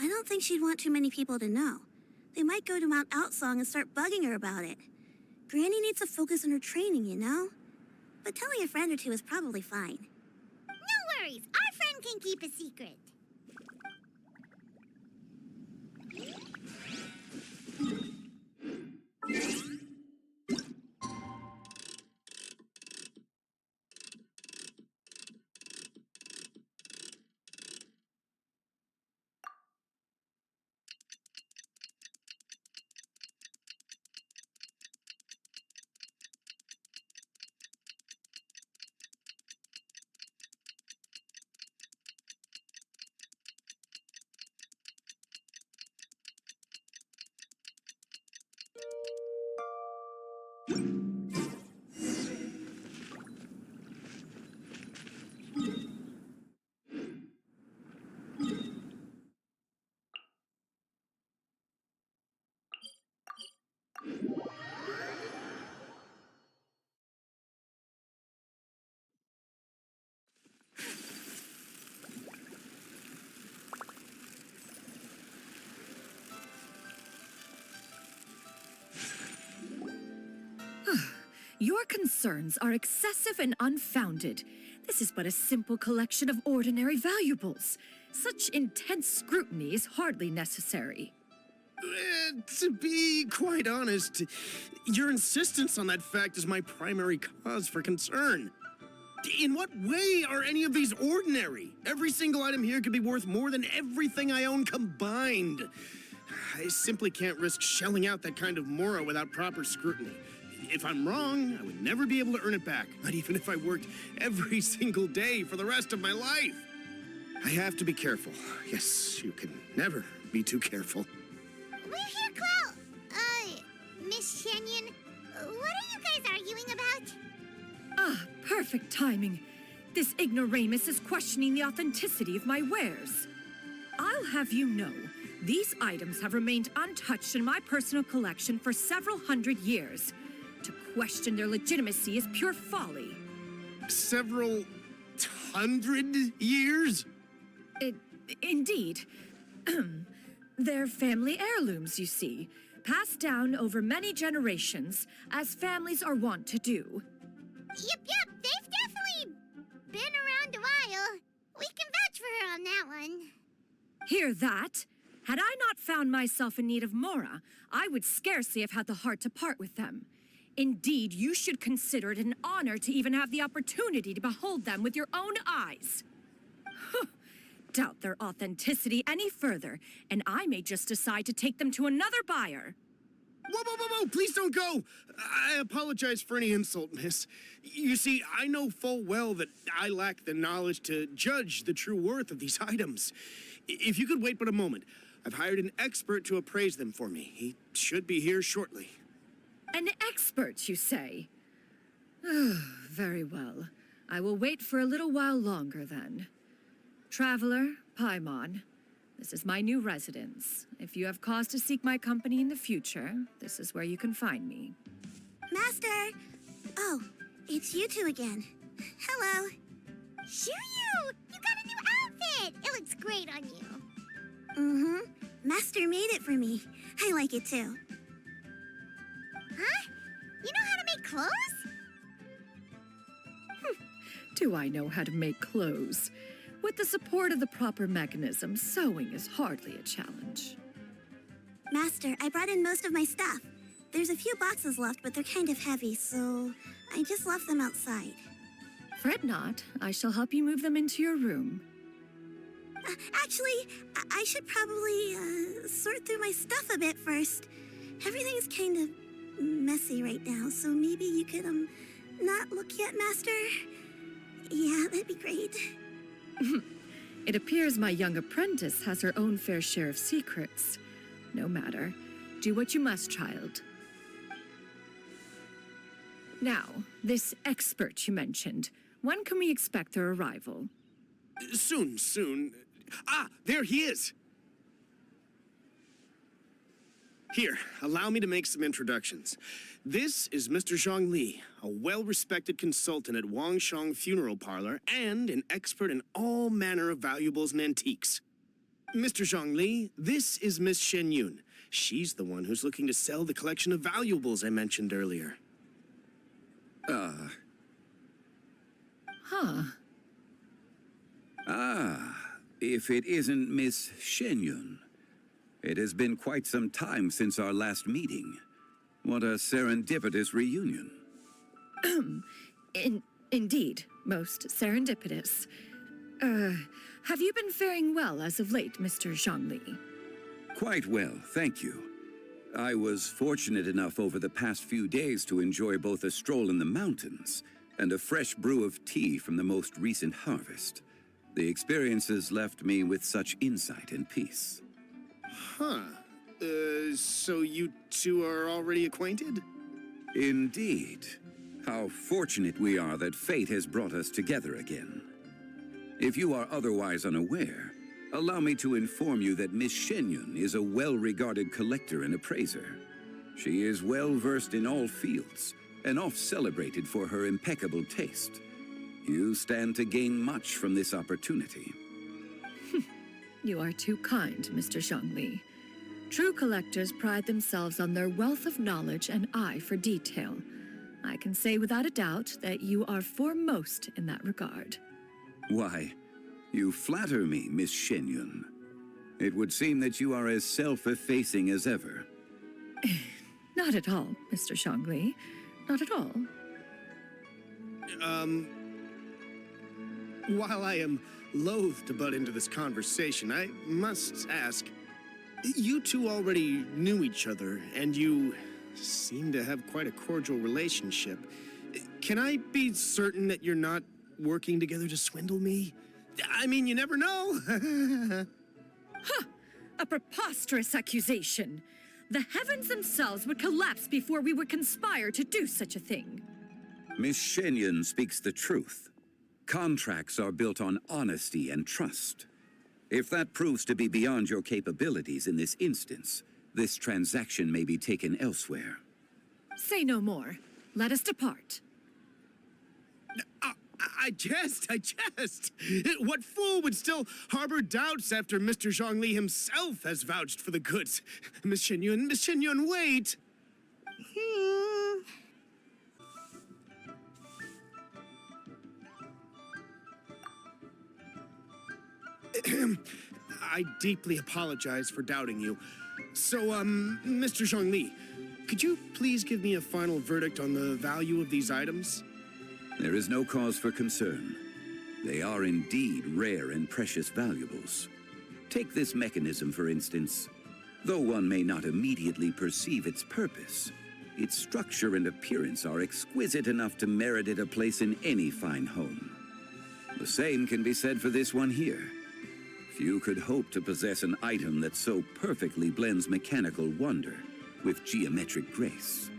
S14: I don't think she'd want too many people to know. They might go to Mount Outsong and start bugging her about it. Granny needs to focus on her training, you know? But telling a friend or two is probably fine.
S2: No worries, our friend can keep a secret.
S3: Your concerns are excessive and unfounded. This is but a simple collection of ordinary valuables. Such intense scrutiny is hardly necessary.
S8: To be quite honest, your insistence on that fact is my primary cause for concern. In what way are any of these ordinary? Every single item here could be worth more than everything I own combined. I simply can't risk shelling out that kind of mora without proper scrutiny. If I'm wrong, I would never be able to earn it back, not even if I worked every single day for the rest of my life. I have to be careful. Yes, you can never be too careful.
S2: We're here, Cloud. Miss Xianyun, what are you guys arguing about?
S3: Ah, perfect timing. This ignoramus is questioning the authenticity of my wares. I'll have you know, these items have remained untouched in my personal collection for several hundred years. To question their legitimacy is pure folly.
S19: Several hundred years?
S3: Indeed. They're family heirlooms, you see, passed down over many generations, as families are wont to do.
S2: Yep, they've definitely been around a while. We can vouch for her on that one.
S3: Hear that? Had I not found myself in need of Mora, I would scarcely have had the heart to part with them. Indeed, you should consider it an honor to even have the opportunity to behold them with your own eyes. Doubt their authenticity any further, and I may just decide to take them to another buyer.
S19: Whoa, please don't go! I apologize for any insult, miss. You see, I know full well that I lack the knowledge to judge the true worth of these items. If you could wait but a moment, I've hired an expert to appraise them for me. He should be here shortly.
S3: An expert, you say? Very well. I will wait for a little while longer, then. Traveler, Paimon, this is my new residence. If you have cause to seek my company in the future, this is where you can find me.
S14: Master! Oh, it's you two again. Hello.
S2: Xianyun! You got a new outfit! It looks great on you.
S14: Mm-hmm. Master made it for me. I like it too.
S2: Huh? You know how to make clothes?
S3: Do I know how to make clothes? With the support of the proper mechanism, sewing is hardly a challenge.
S14: Master, I brought in most of my stuff. There's a few boxes left, but they're kind of heavy, so I just left them outside.
S3: Fret not. I shall help you move them into your room.
S14: Actually, I should probably sort through my stuff a bit first. Everything's kind of messy right now, so maybe you could, not look yet, Master? Yeah, that'd be great.
S3: It appears my young apprentice has her own fair share of secrets. No matter. Do what you must, child. Now, this expert you mentioned, when can we expect their arrival?
S19: Soon. Ah, there he is! Here, allow me to make some introductions. This is Mr. Zhongli, a well-respected consultant at Wangshang Funeral Parlor and an expert in all manner of valuables and antiques. Mr. Zhongli, this is Miss Xianyun. She's the one who's looking to sell the collection of valuables I mentioned earlier.
S20: If it isn't Miss Xianyun. It has been quite some time since our last meeting. What a serendipitous reunion.
S3: Indeed, most serendipitous. Have you been faring well as of late, Mr. Zhongli?
S20: Quite well, thank you. I was fortunate enough over the past few days to enjoy both a stroll in the mountains and a fresh brew of tea from the most recent harvest. The experiences left me with such insight and peace.
S19: Huh. So you two are already acquainted?
S20: Indeed. How fortunate we are that fate has brought us together again. If you are otherwise unaware, allow me to inform you that Miss Xianyun is a well-regarded collector and appraiser. She is well-versed in all fields, and oft-celebrated for her impeccable taste. You stand to gain much from this opportunity.
S3: You are too kind, Mr. Zhongli. True collectors pride themselves on their wealth of knowledge and eye for detail. I can say without a doubt that you are foremost in that regard.
S20: Why, you flatter me, Miss Xianyun. It would seem that you are as self-effacing as ever.
S3: Not at all, Mr. Zhongli. Not at all.
S19: While I am loath to butt into this conversation, I must ask, you two already knew each other, and you seem to have quite a cordial relationship. Can I be certain that you're not working together to swindle me? I mean, you never know.
S3: Huh! A preposterous accusation. The heavens themselves would collapse before we would conspire to do such a thing.
S20: Miss Xianyun speaks the truth. Contracts are built on honesty and trust. If that proves to be beyond your capabilities in this instance, this transaction may be taken elsewhere.
S3: Say no more. Let us depart.
S19: I jest. What fool would still harbor doubts after Mr. Zhongli himself has vouched for the goods? Miss Xianyun, wait! I deeply apologize for doubting you. So, Mr. Zhongli, could you please give me a final verdict on the value of these items?
S20: There is no cause for concern. They are indeed rare and precious valuables. Take this mechanism, for instance. Though one may not immediately perceive its purpose, its structure and appearance are exquisite enough to merit it a place in any fine home. The same can be said for this one here. Few could hope to possess an item that so perfectly blends mechanical wonder with geometric grace.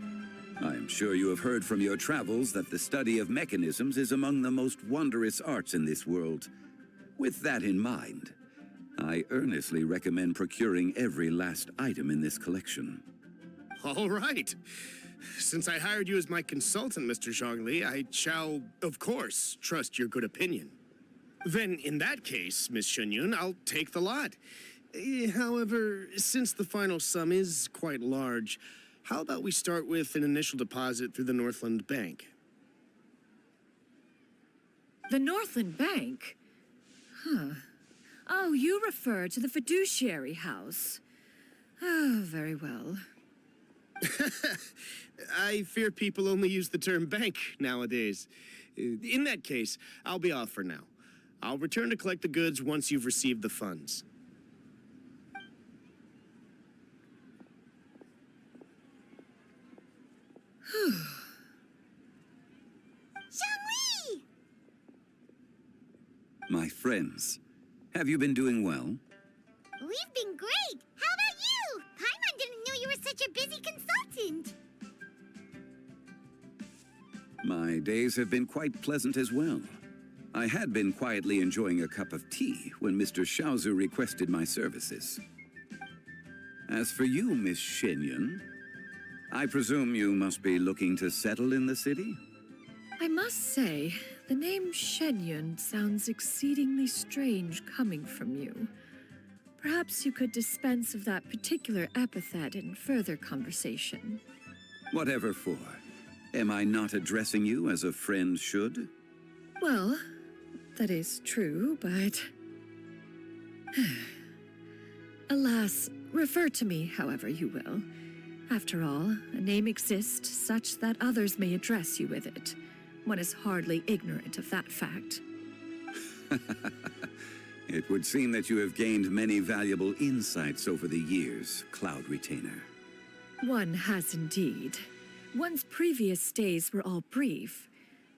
S20: I am sure you have heard from your travels that the study of mechanisms is among the most wondrous arts in this world. With that in mind, I earnestly recommend procuring every last item in this collection.
S19: All right. Since I hired you as my consultant, Mr. Zhongli, I shall, of course, trust your good opinion. Then, in that case, Miss Xianyun, I'll take the lot. However, since the final sum is quite large, how about we start with an initial deposit through the Northland Bank?
S3: The Northland Bank? Huh. Oh, you refer to the fiduciary house. Oh, very well.
S19: I fear people only use the term bank nowadays. In that case, I'll be off for now. I'll return to collect the goods once you've received the funds.
S2: Zhongli!
S20: My friends, have you been doing well?
S2: We've been great! How about you? Paimon didn't know you were such a busy consultant!
S20: My days have been quite pleasant as well. I had been quietly enjoying a cup of tea when Mr. Xiaozu requested my services. As for you, Miss Xianyun, I presume you must be looking to settle in the city?
S3: I must say, the name Xianyun sounds exceedingly strange coming from you. Perhaps you could dispense of that particular epithet in further conversation.
S20: Whatever for. Am I not addressing you as a friend should?
S3: Well, that is true, but... Alas, refer to me however you will. After all, a name exists such that others may address you with it. One is hardly ignorant of that fact.
S20: It would seem that you have gained many valuable insights over the years, Cloud Retainer.
S3: One has indeed. One's previous stays were all brief.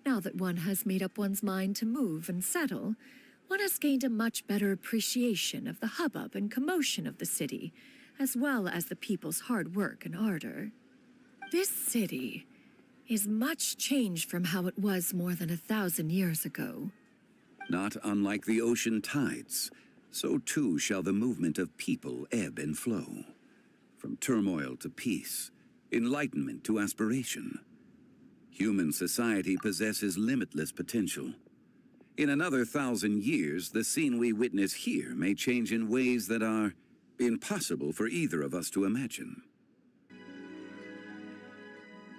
S3: Now that one has made up one's mind to move and settle, one has gained a much better appreciation of the hubbub and commotion of the city, as well as the people's hard work and ardor. This city is much changed from how it was more than 1,000 years ago.
S20: Not unlike the ocean tides, so too shall the movement of people ebb and flow. From turmoil to peace, enlightenment to aspiration. Human society possesses limitless potential. In another 1,000 years, the scene we witness here may change in ways that are impossible for either of us to imagine.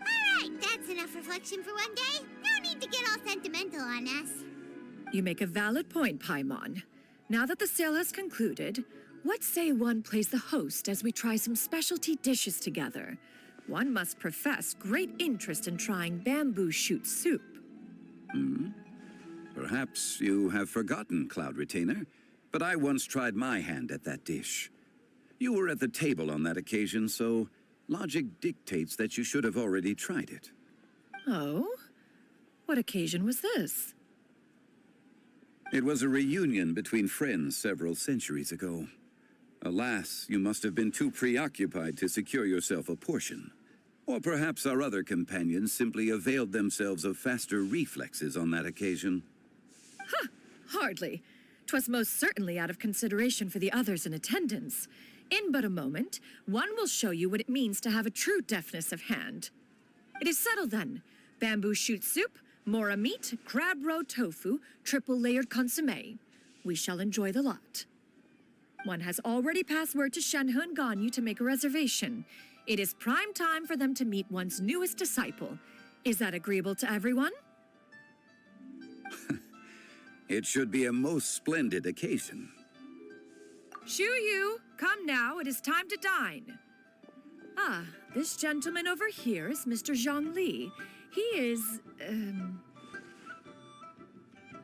S2: Alright, that's enough reflection for one day. No need to get all sentimental on us.
S3: You make a valid point, Paimon. Now that the sale has concluded, what say one plays the host as we try some specialty dishes together? One must profess great interest in trying bamboo shoot soup.
S20: Perhaps you have forgotten, Cloud Retainer, but I once tried my hand at that dish. You were at the table on that occasion, so logic dictates that you should have already tried it.
S3: Oh? What occasion was this?
S20: It was a reunion between friends several centuries ago. Alas, you must have been too preoccupied to secure yourself a portion. Or perhaps our other companions simply availed themselves of faster reflexes on that occasion.
S3: Huh, hardly. 'Twas most certainly out of consideration for the others in attendance. In but a moment, one will show you what it means to have a true deftness of hand. It is settled then. Bamboo shoot soup, mora meat, crab roe tofu, triple-layered consommé. We shall enjoy the lot. One has already passed word to Xianyun and Ganyu to make a reservation. It is prime time for them to meet one's newest disciple. Is that agreeable to everyone?
S20: It should be a most splendid occasion.
S3: Xianyun, come now, it is time to dine. Ah, this gentleman over here is Mr. Zhongli. He is,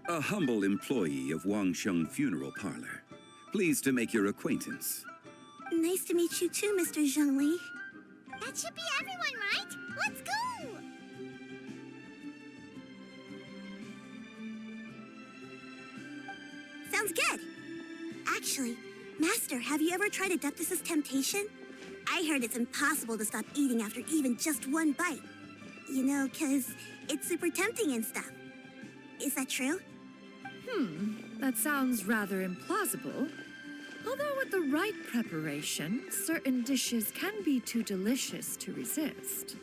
S20: A humble employee of Wangsheng Funeral Parlor. Pleased to make your acquaintance.
S14: Nice to meet you too, Mr. Zhongli.
S2: That should be everyone, right? Let's go!
S14: Sounds good. Actually, Master, have you ever tried Adeptus' temptation? I heard it's impossible to stop eating after even just one bite. You know, 'cause it's super tempting and stuff. Is that true?
S3: That sounds rather implausible. Although with the right preparation, certain dishes can be too delicious to resist.